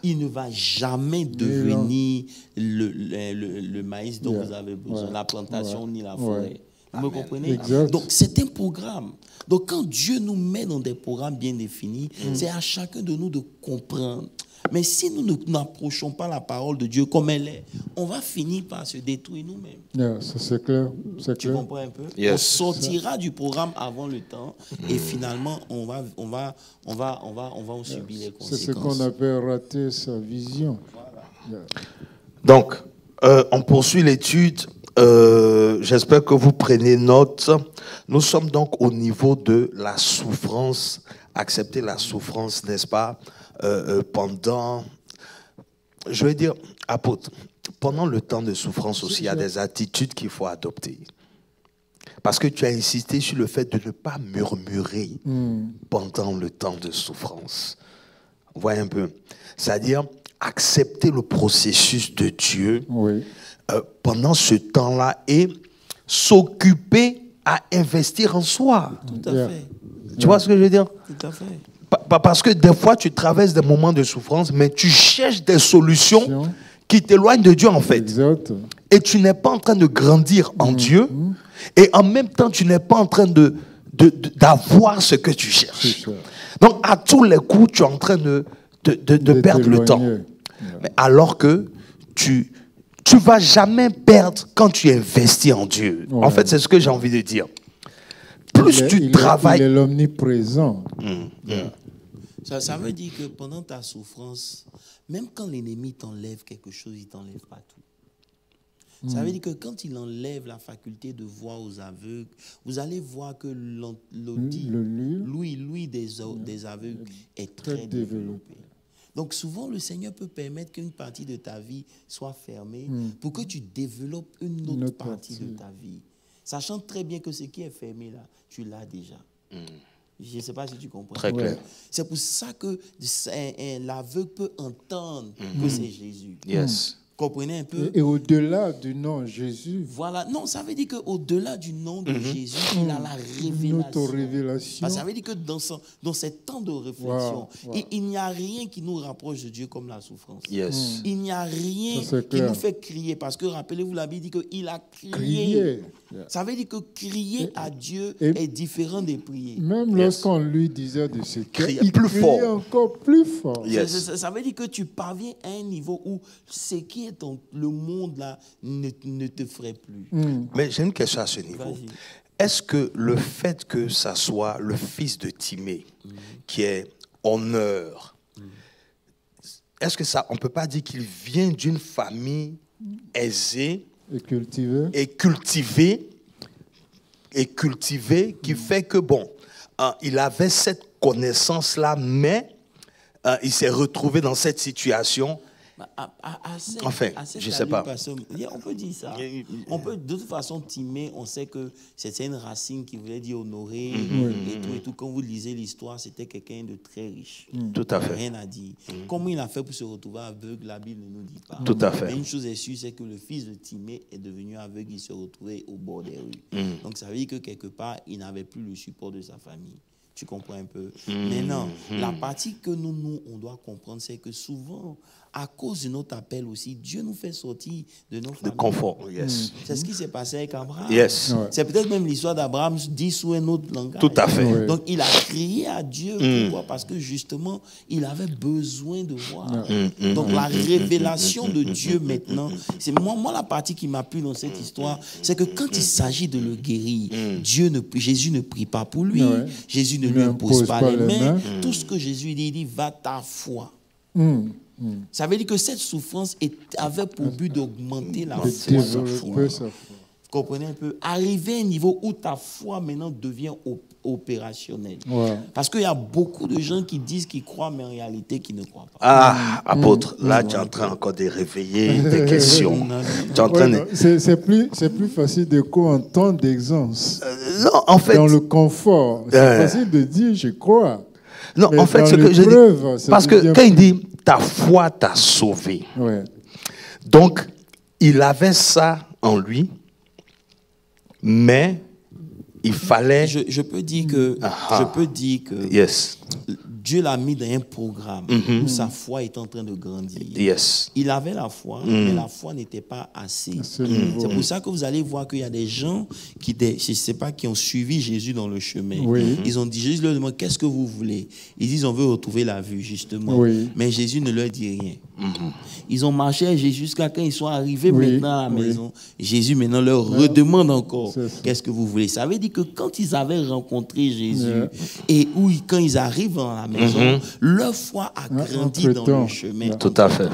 il ne va jamais devenir le maïs dont vous avez besoin, la plantation ni la forêt. Vous me comprenez? Donc, c'est un programme. Donc, quand Dieu nous met dans des programmes bien définis, c'est à chacun de nous de comprendre. Mais si nous n'approchons pas la parole de Dieu comme elle est, on va finir par se détruire nous-mêmes. Ça, c'est clair. Tu comprends un peu? On sortira du programme avant le temps et finalement, on va en subir les conséquences. C'est ce qu'on appelle rater sa vision. Donc, on poursuit l'étude. J'espère que vous prenez note. Nous sommes donc au niveau de la souffrance. Accepter la souffrance, n'est-ce pas? pendant, je vais dire, apôtre, pendant le temps de souffrance aussi, il y a des attitudes qu'il faut adopter. Parce que tu as insisté sur le fait de ne pas murmurer pendant le temps de souffrance. Vous voyez un peu? C'est-à-dire accepter le processus de Dieu pendant ce temps-là et s'occuper à investir en soi. Tout à fait. Tu vois ce que je veux dire? Tout à fait. Parce que des fois, tu traverses des moments de souffrance, mais tu cherches des solutions qui t'éloignent de Dieu, en fait. Exact. Et tu n'es pas en train de grandir en Dieu, et en même temps, tu n'es pas en train d'avoir ce que tu cherches. Donc, à tous les coups, tu es en train de perdre le temps. Mais alors que tu ne vas jamais perdre quand tu investis en Dieu. En fait, c'est ce que j'ai envie de dire. Plus tu travailles... Il est l'omniprésent. Ça veut dire que pendant ta souffrance, même quand l'ennemi t'enlève quelque chose, il ne t'enlève pas tout. Ça veut dire que quand il enlève la faculté de voir aux aveugles, vous allez voir que l'ouïe des aveugles est très développée. Donc souvent, le Seigneur peut permettre qu'une partie de ta vie soit fermée pour que tu développes une autre partie de ta vie. Sachant très bien que ce qui est fermé là, tu l'as déjà. Je ne sais pas si tu comprends. Très clair. C'est pour ça que l'aveugle peut entendre que c'est Jésus. Yes. Comprenez un peu? Et au-delà du nom Jésus. Voilà. Non, ça veut dire qu'au-delà du nom de Jésus, il a la révélation. Parce que ça veut dire que dans ces temps de réflexion, il n'y a rien qui nous rapproche de Dieu comme la souffrance. Yes. Il n'y a rien qui nous fait crier. Parce que rappelez-vous, la Bible dit qu'il a crié. Ça veut dire que crier à Dieu est différent de prier. Même lorsqu'on lui disait de se crier, il criait fort. encore plus fort. Yes. Ça veut dire que tu parviens à un niveau où ce qui est le monde là ne te ferait plus. Mais j'ai une question à ce niveau. Est-ce que le fait que ça soit le fils de Timée qui est honneur, est-ce que ça, on ne peut pas dire qu'il vient d'une famille aisée et cultivée qui fait que, bon, il avait cette connaissance-là, mais il s'est retrouvé dans cette situation. Enfin, je ne sais pas. On peut dire ça. On peut, de toute façon, Timée, on sait que c'était une racine qui voulait dire honorer et tout. Quand vous lisez l'histoire, c'était quelqu'un de très riche. Tout à fait. Rien à dire. Comment il a fait pour se retrouver aveugle, la Bible ne nous dit pas. Tout à fait. Mais une chose est sûre, c'est que le fils de Timée est devenu aveugle, il se retrouvait au bord des rues. Donc ça veut dire que quelque part, il n'avait plus le support de sa famille. Tu comprends un peu? Maintenant, la partie que nous, on doit comprendre, c'est que souvent, à cause de notre appel aussi, Dieu nous fait sortir de nos familles. De confort, yes. C'est ce qui s'est passé avec Abraham. Yes. C'est peut-être même l'histoire d'Abraham dit sous un autre langage. Tout à fait. Donc, il a crié à Dieu. Pourquoi? Parce que justement, il avait besoin de voir. Donc, la révélation de Dieu maintenant, c'est moi la partie qui m'a plu dans cette histoire, c'est que quand il s'agit de le guérir, Jésus ne prie pas pour lui. Jésus ne lui impose pas les mains. Tout ce que Jésus dit, il dit, va ta foi. Ça veut dire que cette souffrance avait pour but d'augmenter la foi. Vous comprenez un peu? Arriver à un niveau où ta foi maintenant devient opérationnelle. Parce qu'il y a beaucoup de gens qui disent qu'ils croient, mais en réalité qui ne croient pas. Ah, apôtre, là tu es en train encore de réveiller des questions. C'est plus facile de entendre d'exemple. Non, en fait. Dans le confort, c'est facile de dire je crois. Non, mais en fait, ce que je dis, parce que quand il dit ta foi t'a sauvé, donc il avait ça en lui, mais il fallait. Je peux dire que, yes. Dieu l'a mis dans un programme où sa foi est en train de grandir. Yes. Il avait la foi, mais la foi n'était pas assez. C'est pour ça que vous allez voir qu'il y a des gens je sais pas, qui ont suivi Jésus dans le chemin. Ils ont dit, Jésus leur demande, qu'est-ce que vous voulez? Ils disent, on veut retrouver la vue, justement. Mais Jésus ne leur dit rien. Ils ont marché à Jésus jusqu'à quand ils sont arrivés maintenant à la maison. Jésus maintenant leur redemande encore, qu'est-ce que vous voulez? Ça veut dire que quand ils avaient rencontré Jésus et quand ils arrivent à la maison, leur foi a grandi dans le chemin. Tout à fait.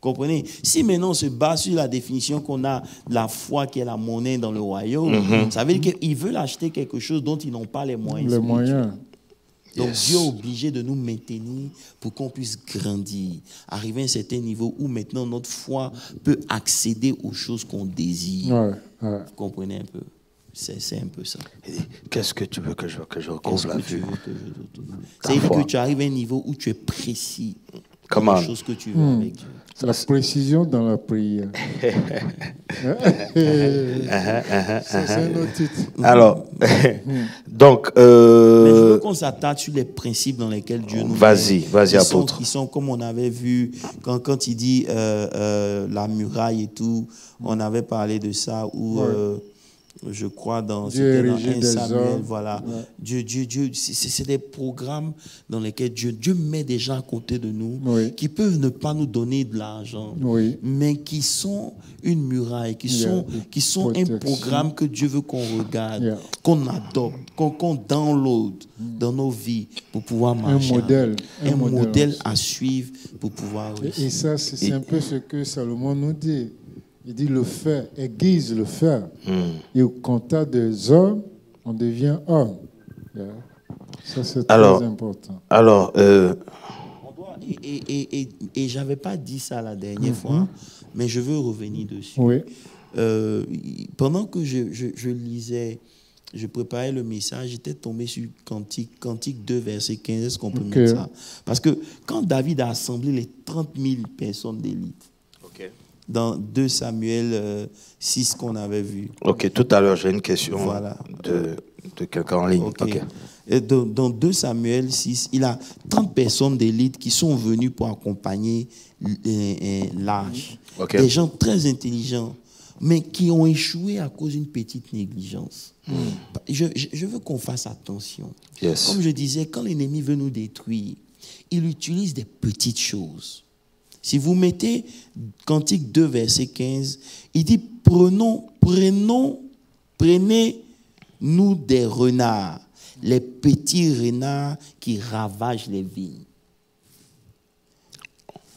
Comprenez? Si maintenant on se base sur la définition qu'on a de la foi qui est la monnaie dans le royaume, ça veut dire qu'ils veulent acheter quelque chose dont ils n'ont pas les moyens. Donc Yes. Dieu est obligé de nous maintenir pour qu'on puisse grandir, arriver à un certain niveau où maintenant notre foi peut accéder aux choses qu'on désire. Ouais, ouais. Vous comprenez un peu? C'est un peu ça. Il dit, qu'est-ce que tu veux que je Qu'est-ce recouvre la que tu vue? veux que je te dise? Ta C'est-à-dire foi. que tu arrives à un niveau où tu es précis Come dans on. les choses que tu veux avec Dieu. La précision dans la prière. Ça, c'est un autre titre. Alors, donc, Mais je veux qu'on s'attarde sur les principes dans lesquels Dieu nous vas-y, met, vas-y, qui sont- apôtre. Qui sont, comme on avait vu, quand il dit la muraille et tout, on avait parlé de ça, où je crois Dieu c'était dans érigé 1 des Samuel, hommes. voilà. Ouais. Dieu, c'est des programmes dans lesquels Dieu met des gens à côté de nous, Oui. qui peuvent ne pas nous donner de l'argent, Oui. mais qui sont une muraille, qui Yeah, sont un protection. programme que Dieu veut qu'on regarde, Yeah. qu'on adopte, qu'on download dans nos vies pour pouvoir marcher. modèle, Un un modèle modèle aussi. à suivre pour pouvoir réussir. Et ça, c'est un peu ce que Salomon nous dit. Il dit le faire aiguise le faire. Et au contact des hommes, on devient homme. Yeah. Ça, c'est Alors, très important. Alors, On doit- et j'avais pas dit ça la dernière fois, mais je veux revenir dessus. Oui. Pendant que je lisais, je préparais le message, j'étais tombé sur Cantique 2, verset 15. Est-ce qu'on peut Ok. mettre ça? Parce que quand David a assemblé les 30 000 personnes d'élite, dans 2 Samuel 6 qu'on avait vu, ok, tout à l'heure, j'ai une question Voilà. de quelqu'un en ligne. Ok. Ok. Et dans 2 Samuel 6, il a 30 personnes d'élite qui sont venues pour accompagner l'arche. Ok. Des gens très intelligents, mais qui ont échoué à cause d'une petite négligence. Je veux qu'on fasse attention. Yes. Comme je disais, quand l'ennemi veut nous détruire, il utilise des petites choses. Si vous mettez Cantique 2, verset 15, il dit prenez-nous des renards, les petits renards qui ravagent les vignes.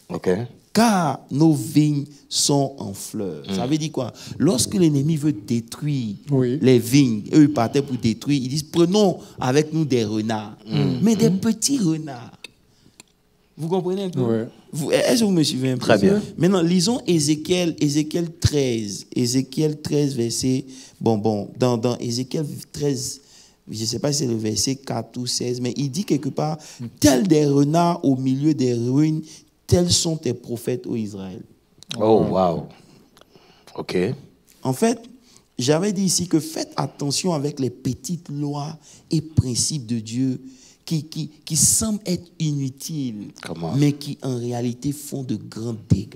Ok. Car nos vignes sont en fleurs. Ça veut dire quoi? Lorsque l'ennemi veut détruire Oui. les vignes, eux ils partaient pour détruire, ils disent prenons avec nous des renards, mais des petits renards. Vous comprenez un peu? Ouais. Est-ce que vous me suivez un peu? Très bien. Maintenant, lisons Ézéchiel 13. Ézéchiel 13, verset... dans Ézéchiel 13, je ne sais pas si c'est le verset 4 ou 16, mais il dit quelque part, tels des renards au milieu des ruines, tels sont tes prophètes, ô Israël. Oh, wow. Ok. En fait, j'avais dit ici que faites attention avec les petites lois et principes de Dieu qui semblent être inutiles, Comment? mais qui en réalité font de grands dégâts.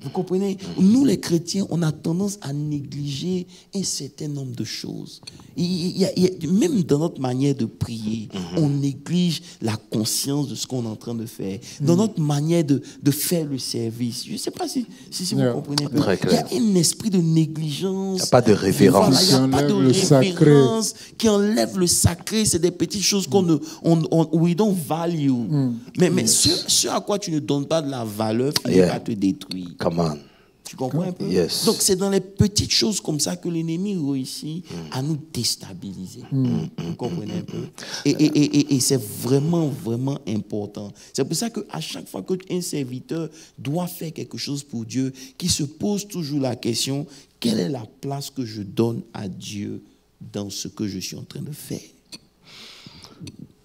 Vous comprenez? Nous, les chrétiens, on a tendance à négliger un certain nombre de choses. Même dans notre manière de prier, on néglige la conscience de ce qu'on est en train de faire. Dans notre manière de faire le service. Je ne sais pas si vous Yeah. comprenez un peu. Très clair. Il y a un esprit de négligence. Il n'y a pas de révérence. Voilà, il n'y a pas de Qui enlève le sacré. révérence, qui enlève le sacré. C'est des petites choses we don't value. Mais ce à quoi tu ne donnes pas de la valeur finit Yeah. par te détruire. Come on. Tu comprends un peu? Yes. Donc c'est dans les petites choses comme ça que l'ennemi réussit à nous déstabiliser. Vous comprenez un peu? Et c'est vraiment, vraiment important. C'est pour ça qu'à chaque fois qu'un serviteur doit faire quelque chose pour Dieu, qu'il se pose toujours la question, quelle est la place que je donne à Dieu dans ce que je suis en train de faire?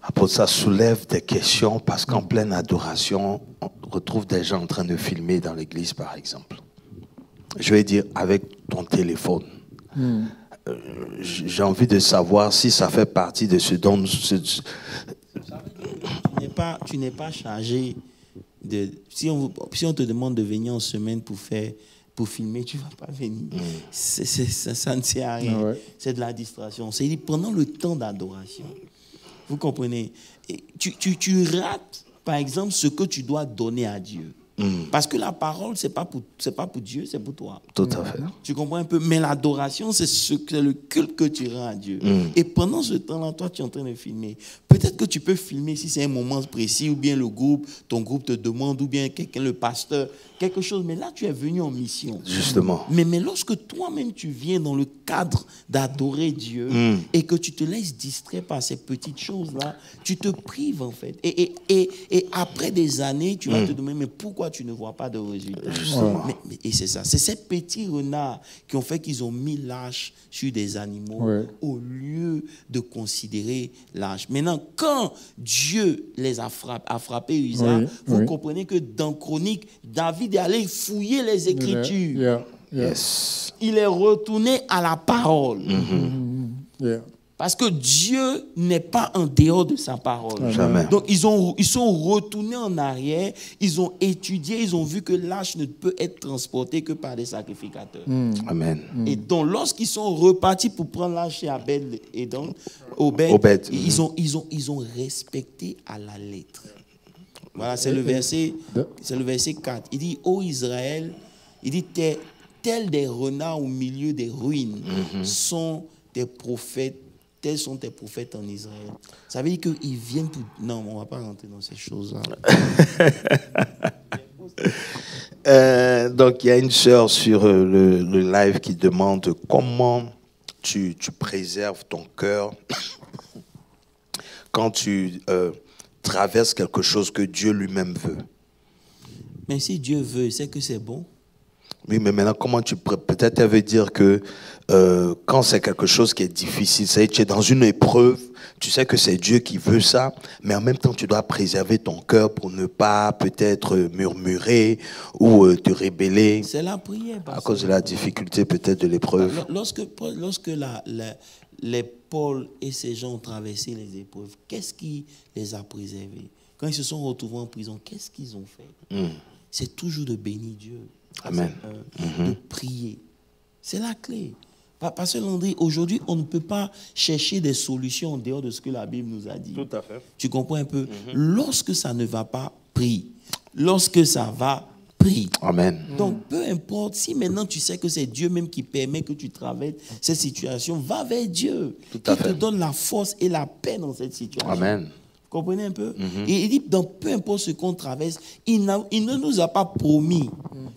Apôtre, ça soulève des questions parce qu'en pleine adoration, on retrouve des gens en train de filmer dans l'église, par exemple. Je vais dire avec ton téléphone. J'ai envie de savoir si ça fait partie de ce dont... Tu n'es pas chargé de... Si on te demande de venir en semaine pour filmer, tu ne vas pas venir. Ça ne sert à rien. Ouais. C'est de la distraction. C'est-à-dire, pendant le temps d'adoration, vous comprenez, tu rates, par exemple, ce que tu dois donner à Dieu. Parce que la parole, ce n'est pas pour Dieu, c'est pour toi. Tout à fait. Tu comprends un peu? Mais l'adoration, c'est le culte que tu rends à Dieu. Et pendant ce temps-là, toi, tu es en train de filmer. Peut-être que tu peux filmer si c'est un moment précis, ou bien ton groupe te demande, ou bien quelqu'un, le pasteur, quelque chose, mais là, tu es venu en mission. Justement. Mais lorsque toi-même, tu viens dans le cadre d'adorer Dieu et que tu te laisses distraire par ces petites choses-là, tu te prives, en fait. Et après des années, tu vas te demander, mais pourquoi tu ne vois pas de résultats? Et c'est ça. C'est ces petits renards qui ont fait qu'ils ont mis l'âge sur des animaux au lieu de considérer l'âge. Maintenant, quand Dieu les a frappé Usa, vous comprenez que dans Chronique, David est allé fouiller les Écritures. Yes. Il est retourné à la parole. Parce que Dieu n'est pas en dehors de sa parole. Jamais. Donc, ils sont retournés en arrière, ils ont étudié, ils ont vu que l'arche ne peut être transportée que par des sacrificateurs. Amen. Et donc, lorsqu'ils sont repartis pour prendre l'arche chez Obed, ils ont respecté à la lettre. Voilà, c'est le verset 4. Il dit, ô Israël, il dit, tels des renards au milieu des ruines sont tes prophètes. Tels sont tes prophètes en Israël. Ça veut dire qu'ils viennent pour... Non, on ne va pas rentrer dans ces choses-là. Donc, il y a une sœur sur le live qui demande comment tu préserves ton cœur quand tu traverses quelque chose que Dieu lui-même veut. Mais si Dieu veut, c'est que c'est bon. Oui, mais maintenant, comment tu... Peut-être elle veut dire que quand c'est quelque chose qui est difficile, c'est tu es dans une épreuve, tu sais que c'est Dieu qui veut ça, mais en même temps, tu dois préserver ton cœur pour ne pas peut-être murmurer ou te rébeller. C'est la prière. À cause de la difficulté peut-être de l'épreuve. Lorsque les Paul et ces gens ont traversé les épreuves, qu'est-ce qui les a préservés? Quand ils se sont retrouvés en prison, qu'est-ce qu'ils ont fait? C'est toujours de bénir Dieu. Amen. De prier. C'est la clé. Pasteur Landry, aujourd'hui, on ne peut pas chercher des solutions en dehors de ce que la Bible nous a dit. Tout à fait. Tu comprends un peu? Lorsque ça ne va pas, prie. Lorsque ça va, prie. Amen. Donc, peu importe, si maintenant tu sais que c'est Dieu même qui permet que tu traverses cette situation, va vers Dieu. Qui te donne la force et la paix dans cette situation. Amen. Vous comprenez un peu? Et il dit, dans peu importe ce qu'on traverse, il ne nous a pas promis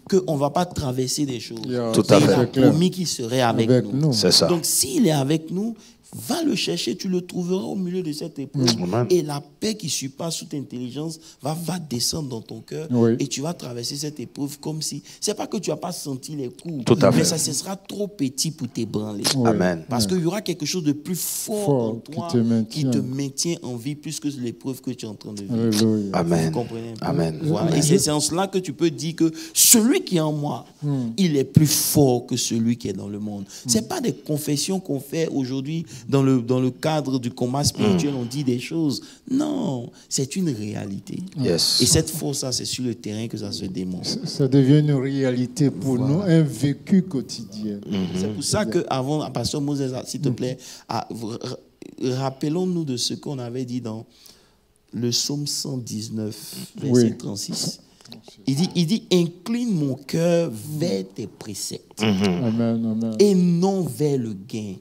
qu'on ne va pas traverser des choses. Tout à fait. Il a promis qu'il serait avec nous. C'est ça. Donc, s'il est avec nous, va le chercher, tu le trouveras au milieu de cette épreuve. Et la paix qui surpasse toute intelligence va descendre dans ton cœur. Et tu vas traverser cette épreuve comme si... C'est pas que tu n'as pas senti les coups. Tout à fait. Mais ça sera trop petit pour t'ébranler. Amen. Parce qu'il y aura quelque chose de plus fort en toi qui te maintient en vie plus que l'épreuve que tu es en train de vivre. Amen. Vous comprenez un peu? Amen. Voilà. Et c'est en cela que tu peux dire que celui qui est en moi, il est plus fort que celui qui est dans le monde. C'est pas des confessions qu'on fait aujourd'hui dans le cadre du combat spirituel, on dit des choses. Non, c'est une réalité. Yes. Et cette force-là, c'est sur le terrain que ça se démontre. Ça devient une réalité pour nous, un vécu quotidien. C'est pour ça qu'avant, Pasteur Moses, s'il te plaît, rappelons-nous de ce qu'on avait dit dans le psaume 119, verset 36. Il dit, incline mon cœur vers tes préceptes et non vers le gain.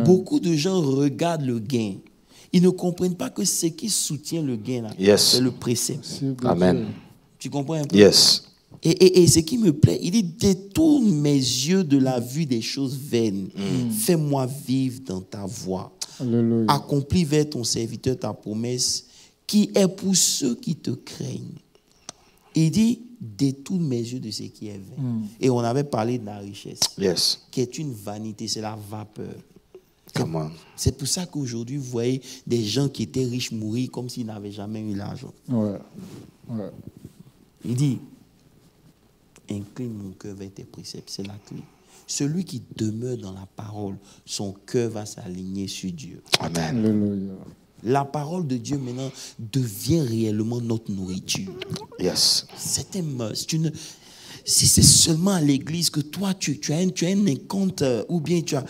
Beaucoup de gens regardent le gain. Ils ne comprennent pas que ce qui soutient le gain, c'est le précepte. Amen. Tu comprends un peu? Yes. Et ce qui me plaît, il dit, détourne mes yeux de la vue des choses vaines. Fais-moi vivre dans ta voie. Alléluia. Accomplis vers ton serviteur ta promesse qui est pour ceux qui te craignent. Il dit, détourne mes yeux de ce qui est vain. Et on avait parlé de la richesse, qui est une vanité, c'est la vapeur. C'est pour ça qu'aujourd'hui, vous voyez des gens qui étaient riches mourir comme s'ils n'avaient jamais eu l'argent. Il dit, incline mon cœur vers tes préceptes, c'est la clé. Celui qui demeure dans la parole, son cœur va s'aligner sur Dieu. Amen. Alléluia. La parole de Dieu maintenant devient réellement notre nourriture. Yes. C'est un must. Si c'est seulement à l'église que toi, tu as un encounter ou bien tu as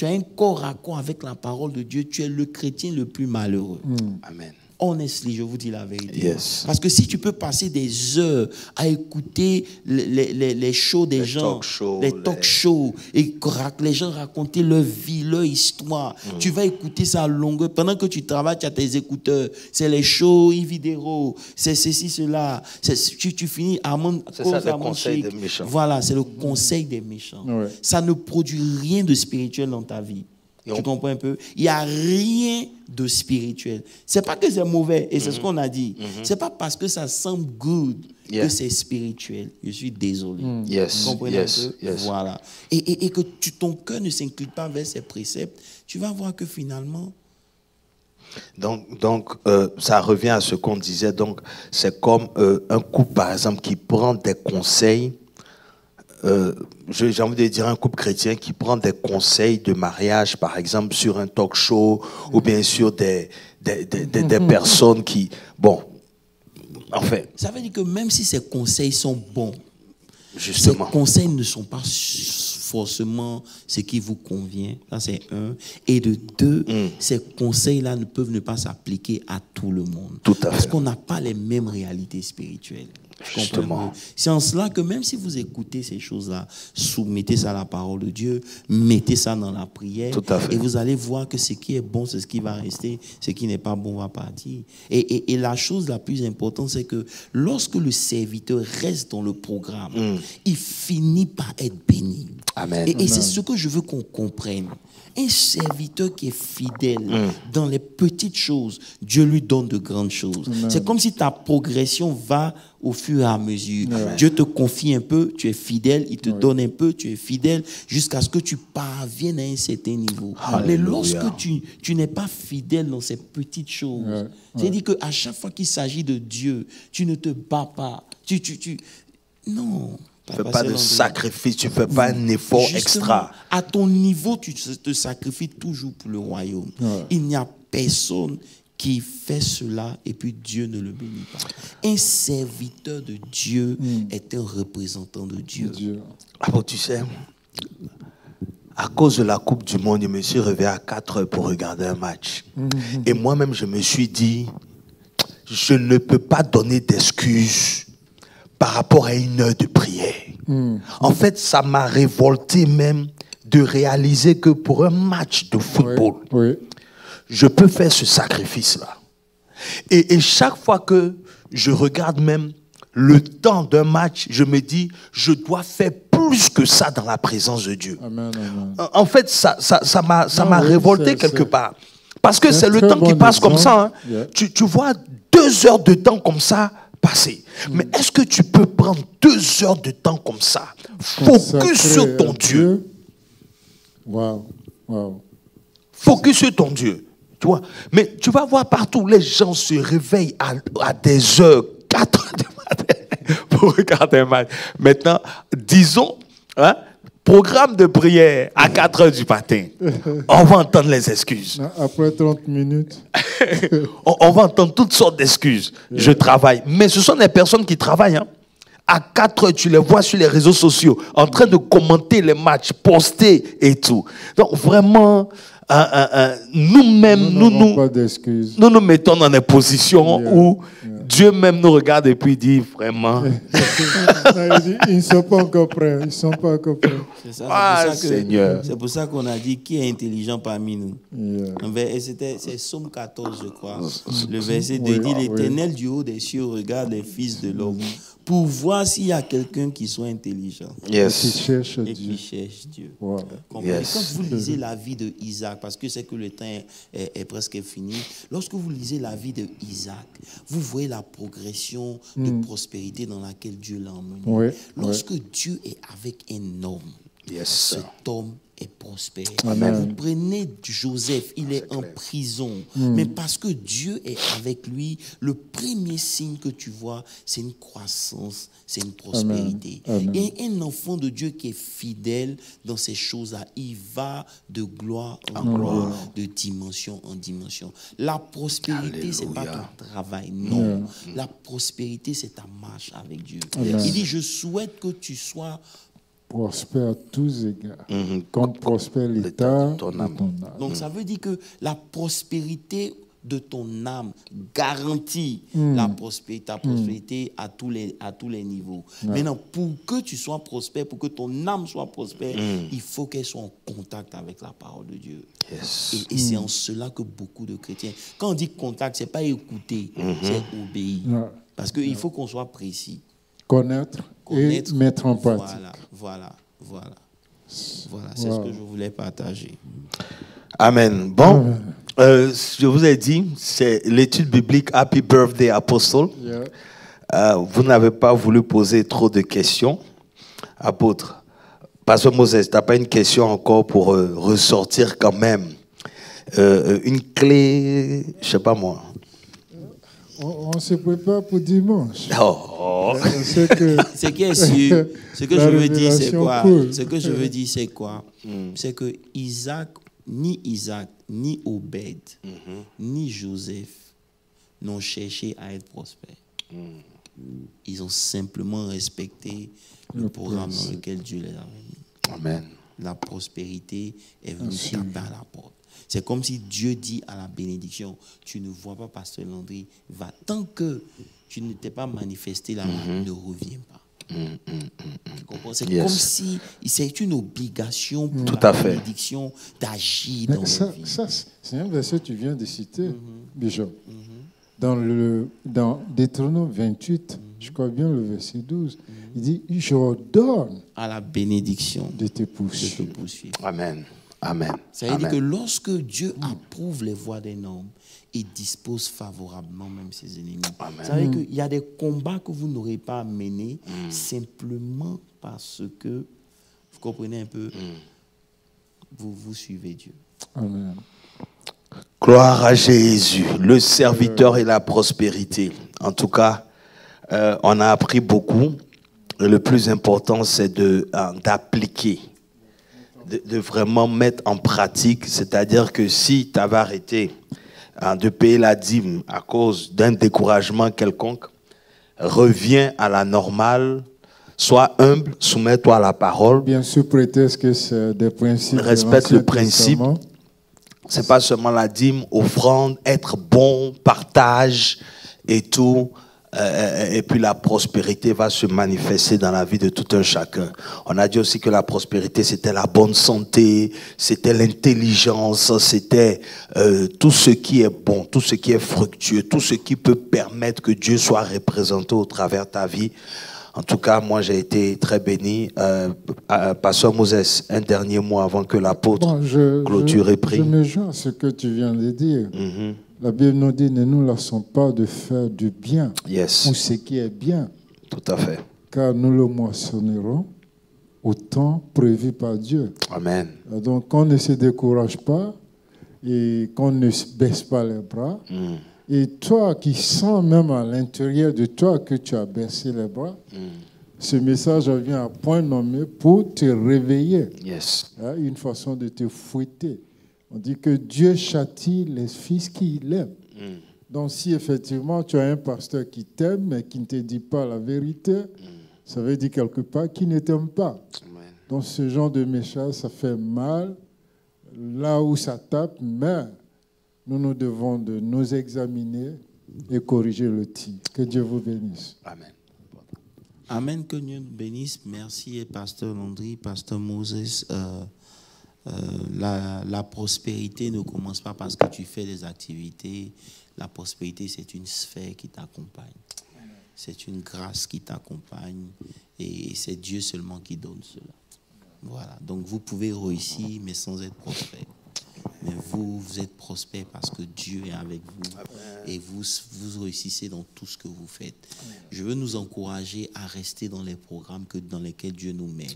un corps à corps avec la parole de Dieu, tu es le chrétien le plus malheureux. Amen. Honestly, je vous dis la vérité. Yes. Parce que si tu peux passer des heures à écouter les shows des gens, les talk shows, et les gens raconter leur vie, leur histoire, tu vas écouter ça à longueur. Pendant que tu travailles, tu as tes écouteurs. C'est les shows, vidéo, c'est ceci, cela. Tu finis à mon c'est ça, le conseil des méchants. Voilà, c'est le conseil des méchants. Ouais. Ça ne produit rien de spirituel dans ta vie. Tu comprends un peu? Il n'y a rien de spirituel. C'est pas que c'est mauvais, et c'est ce qu'on a dit. C'est pas parce que ça semble good que c'est spirituel. Je suis désolé. Yes, Vous comprenez un peu? yes. Voilà. Et que ton cœur ne s'incline pas vers ces préceptes, tu vas voir que finalement... Donc ça revient à ce qu'on disait. Donc, c'est comme un couple, par exemple, qui prend des conseils. J'ai envie de dire un couple chrétien qui prend des conseils de mariage, par exemple, sur un talk show ou bien sur des personnes qui... Bon, en fait... Ça veut dire que même si ces conseils sont bons, Justement. ces conseils ne sont pas forcément ce qui vous convient. Ça, c'est un. Et de deux, ces conseils-là ne peuvent ne pas s'appliquer à tout le monde. Tout à fait. Parce qu'on n'a pas les mêmes réalités spirituelles. Justement. C'est en cela que même si vous écoutez ces choses-là, soumettez ça à la parole de Dieu, mettez ça dans la prière, Tout à fait. et vous allez voir que ce qui est bon, c'est ce qui va rester, ce qui n'est pas bon va partir. Et la chose la plus importante, c'est que lorsque le serviteur reste dans le programme, il finit par être béni. Amen. Et c'est ce que je veux qu'on comprenne. Un serviteur qui est fidèle dans les petites choses, Dieu lui donne de grandes choses. C'est comme si ta progression va au fur et à mesure. Dieu te confie un peu, tu es fidèle, il te donne un peu, tu es fidèle, jusqu'à ce que tu parviennes à un certain niveau. Mais lorsque tu n'es pas fidèle dans ces petites choses, c'est-à-dire qu'à chaque fois qu'il s'agit de Dieu, tu ne te bats pas. Non. Tu ne fais pas de sacrifice, tu ne fais pas un effort extra. À ton niveau, tu te sacrifies toujours pour le royaume. Il n'y a personne qui fait cela et puis Dieu ne le bénit pas. Un serviteur de Dieu est un représentant de Dieu. Ah bon, tu sais, à cause de la Coupe du Monde, je me suis réveillé à 4 heures pour regarder un match. Et moi-même, je me suis dit, je ne peux pas donner d'excuses par rapport à une heure de prière. En fait, ça m'a révolté même de réaliser que pour un match de football, je peux faire ce sacrifice-là. Et chaque fois que je regarde même le temps d'un match, je me dis, je dois faire plus que ça dans la présence de Dieu. Amen, amen. En fait, ça m'a révolté quelque part. Parce que c'est le temps qui passe comme ça. Hein. Tu vois 2 heures de temps comme ça passer. Mais est-ce que tu peux prendre 2 heures de temps comme ça, focus sur ton Dieu? Wow. Focus sur ton Dieu. Tu vois? Mais tu vas voir partout, les gens se réveillent à des heures, 4 heures du matin, pour regarder un match. Maintenant, disons, programme de prière à 4 heures du matin. On va entendre les excuses. Après 30 minutes. On va entendre toutes sortes d'excuses. Je travaille. Mais ce sont des personnes qui travaillent. Hein. À 4 heures, tu les vois sur les réseaux sociaux, en train de commenter les matchs, poster et tout. Donc vraiment, nous-mêmes, nous nous mettons dans des positions où Dieu même nous regarde et puis dit vraiment. Ils ne sont pas encore prêts. Ils sont pas encore prêts. C'est pour ça qu'on a dit qui est intelligent parmi nous. C'est Somme 14, je crois. Le verset 2 dit, l'Éternel du haut des cieux regarde les fils de l'homme pour voir s'il y a quelqu'un qui soit intelligent. Qui cherche et Dieu. qui cherche Dieu. Wow. Et quand vous lisez la vie de Isaac, parce que c'est que le temps est presque fini, lorsque vous lisez la vie de Isaac, vous voyez la progression de prospérité dans laquelle Dieu l'a emmené. Lorsque Dieu est avec un homme, cet homme est prospère. Amen. Vous prenez Joseph, il est en prison, mais parce que Dieu est avec lui, le premier signe que tu vois, c'est une croissance, c'est une prospérité. Amen. Et un enfant de Dieu qui est fidèle dans ces choses-là, il va de gloire en gloire, de dimension en dimension. La prospérité, c'est pas ton travail, non. La prospérité, c'est ta marche avec Dieu. Il dit, je souhaite que tu sois prospère à tous égards, comme prospère l'état de ton âme. Donc ça veut dire que la prospérité de ton âme garantit ta prospérité à tous les niveaux. Maintenant, pour que tu sois prospère, pour que ton âme soit prospère, il faut qu'elle soit en contact avec la parole de Dieu. Yes. Et c'est en cela que beaucoup de chrétiens, quand on dit contact, c'est pas écouter, c'est obéir. Parce qu'il faut qu'on soit précis. Connaître et mettre en pratique. Voilà, c'est ce que je voulais partager. Amen. Bon, je vous ai dit, c'est l'étude biblique Happy Birthday Apostle. Vous n'avez pas voulu poser trop de questions. Apôtre, Pasteur Moses, tu n'as pas une question encore pour ressortir quand même une clé, je ne sais pas moi. On se prépare pour dimanche. Ce qui est sûr, ce que je veux dire, c'est quoi? Ce que je veux dire, c'est quoi? C'est que Isaac, ni Obed, ni Joseph n'ont cherché à être prospères. Ils ont simplement respecté le programme dans lequel Dieu les a mis. Amen. La prospérité est venue taper à la porte. C'est comme si Dieu dit à la bénédiction, tu ne vois pas, Pasteur Landry, va. Tant que tu ne t'es pas manifesté là, ne reviens pas. Tu comprends? C'est comme si c'est une obligation pour la bénédiction d'agir dans la vie. Ça, c'est un verset que tu viens de citer, Bishop. Dans Deutéronome 28, je crois bien le verset 12, il dit, j'ordonne à la bénédiction de te poursuivre. Amen. Amen. Ça veut dire que lorsque Dieu approuve les voies d'un homme, il dispose favorablement même ses ennemis. Amen. Ça veut dire qu'il y a des combats que vous n'aurez pas à mener simplement parce que, vous comprenez un peu, vous suivez Dieu. Amen. Gloire à Jésus, le serviteur et la prospérité. En tout cas, on a appris beaucoup. Et le plus important, c'est d'appliquer. De vraiment mettre en pratique, c'est-à-dire que si tu avais arrêté de payer la dîme à cause d'un découragement quelconque, reviens à la normale, sois humble, soumets-toi à la parole. Bien sûr, prétexte que c'est des principes. Respecte le principe. C'est pas seulement la dîme, offrande, être bon, partage et tout. Et puis la prospérité va se manifester dans la vie de tout un chacun. On a dit aussi que la prospérité, c'était la bonne santé, c'était l'intelligence, c'était tout ce qui est bon, tout ce qui est fructueux, tout ce qui peut permettre que Dieu soit représenté au travers de ta vie. En tout cas, moi, j'ai été très béni. Pasteur Moses, un dernier mot avant que l'apôtre clôture et prie. Je me joins à ce que tu viens de dire. La Bible nous dit, ne nous lassons pas de faire du bien, ou ce qui est bien. Tout à fait. Car nous le moissonnerons au temps prévu par Dieu. Amen. Donc, qu'on ne se décourage pas et qu'on ne baisse pas les bras. Et toi qui sens même à l'intérieur de toi que tu as baissé les bras, ce message vient à point nommé pour te réveiller. Une façon de te fouetter. On dit que Dieu châtie les fils qu'il aime. Donc si effectivement tu as un pasteur qui t'aime mais qui ne te dit pas la vérité, ça veut dire quelque part qu'il ne t'aime pas. Donc ce genre de message, ça fait mal là où ça tape, mais nous devons de nous examiner et corriger le tir. Que Dieu vous bénisse. Amen. Amen, que Dieu nous bénisse. Merci, Pasteur Landry, Pasteur Moses. La prospérité ne commence pas parce que tu fais des activités. La prospérité, c'est une sphère qui t'accompagne. C'est une grâce qui t'accompagne. Et c'est Dieu seulement qui donne cela. Voilà. Donc, vous pouvez réussir, mais sans être prospère. Mais vous êtes prospère parce que Dieu est avec vous. Et vous réussissez dans tout ce que vous faites. Je veux nous encourager à rester dans les programmes dans lesquels Dieu nous met.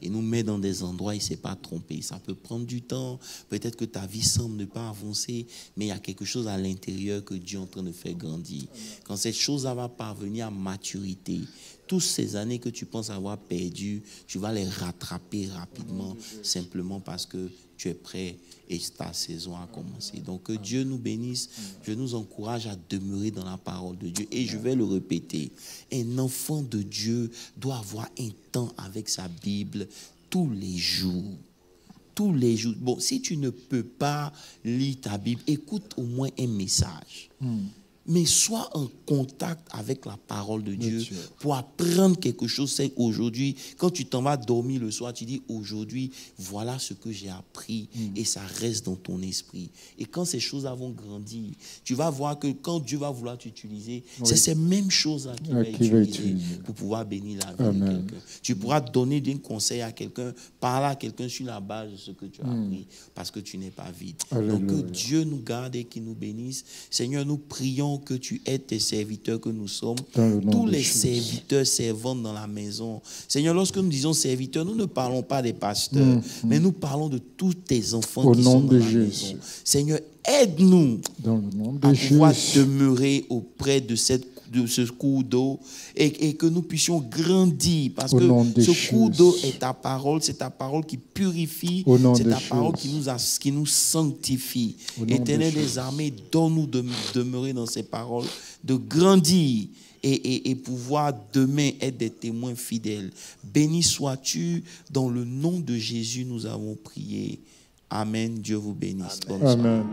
Et nous met dans des endroits où il ne s'est pas trompé. Ça peut prendre du temps. Peut-être que ta vie semble ne pas avancer, mais il y a quelque chose à l'intérieur que Dieu est en train de faire grandir. Quand cette chose-là va parvenir à maturité, toutes ces années que tu penses avoir perdues, tu vas les rattraper rapidement, simplement parce que tu es prêt et ta saison a commencé. Donc que Dieu nous bénisse. Je nous encourage à demeurer dans la parole de Dieu. Et je vais le répéter. Un enfant de Dieu doit avoir un temps avec sa Bible tous les jours. tous les jours. Bon, si tu ne peux pas lire ta Bible, écoute au moins un message. Mais sois en contact avec la parole de Dieu pour apprendre quelque chose. C'est aujourd'hui, quand tu t'en vas dormir le soir, tu dis aujourd'hui, voilà ce que j'ai appris et ça reste dans ton esprit. Et quand ces choses-là vont grandir, tu vas voir que quand Dieu va vouloir t'utiliser, c'est ces mêmes choses-là qu'il va utiliser pour pouvoir bénir la vie de quelqu'un. Tu pourras donner des conseils à quelqu'un, parler à quelqu'un sur la base de ce que tu as appris parce que tu n'es pas vide. Donc que Dieu nous garde et qu'il nous bénisse. Seigneur, nous prions que tu aides tes serviteurs que nous sommes, tous les serviteurs servantes dans la maison. Seigneur, lorsque nous disons serviteurs, nous ne parlons pas des pasteurs, mais nous parlons de tous tes enfants qui sont dans la maison. Seigneur, aide-nous à pouvoir demeurer auprès de ce cours d'eau et que nous puissions grandir parce que ce cours d'eau est ta parole, c'est ta parole qui purifie, c'est ta parole qui nous sanctifie. Éternel des armées, donne-nous de demeurer dans ces paroles, de grandir et pouvoir demain être des témoins fidèles. Béni sois-tu, dans le nom de Jésus nous avons prié. Amen. Dieu vous bénisse. Bonne soirée. Amen.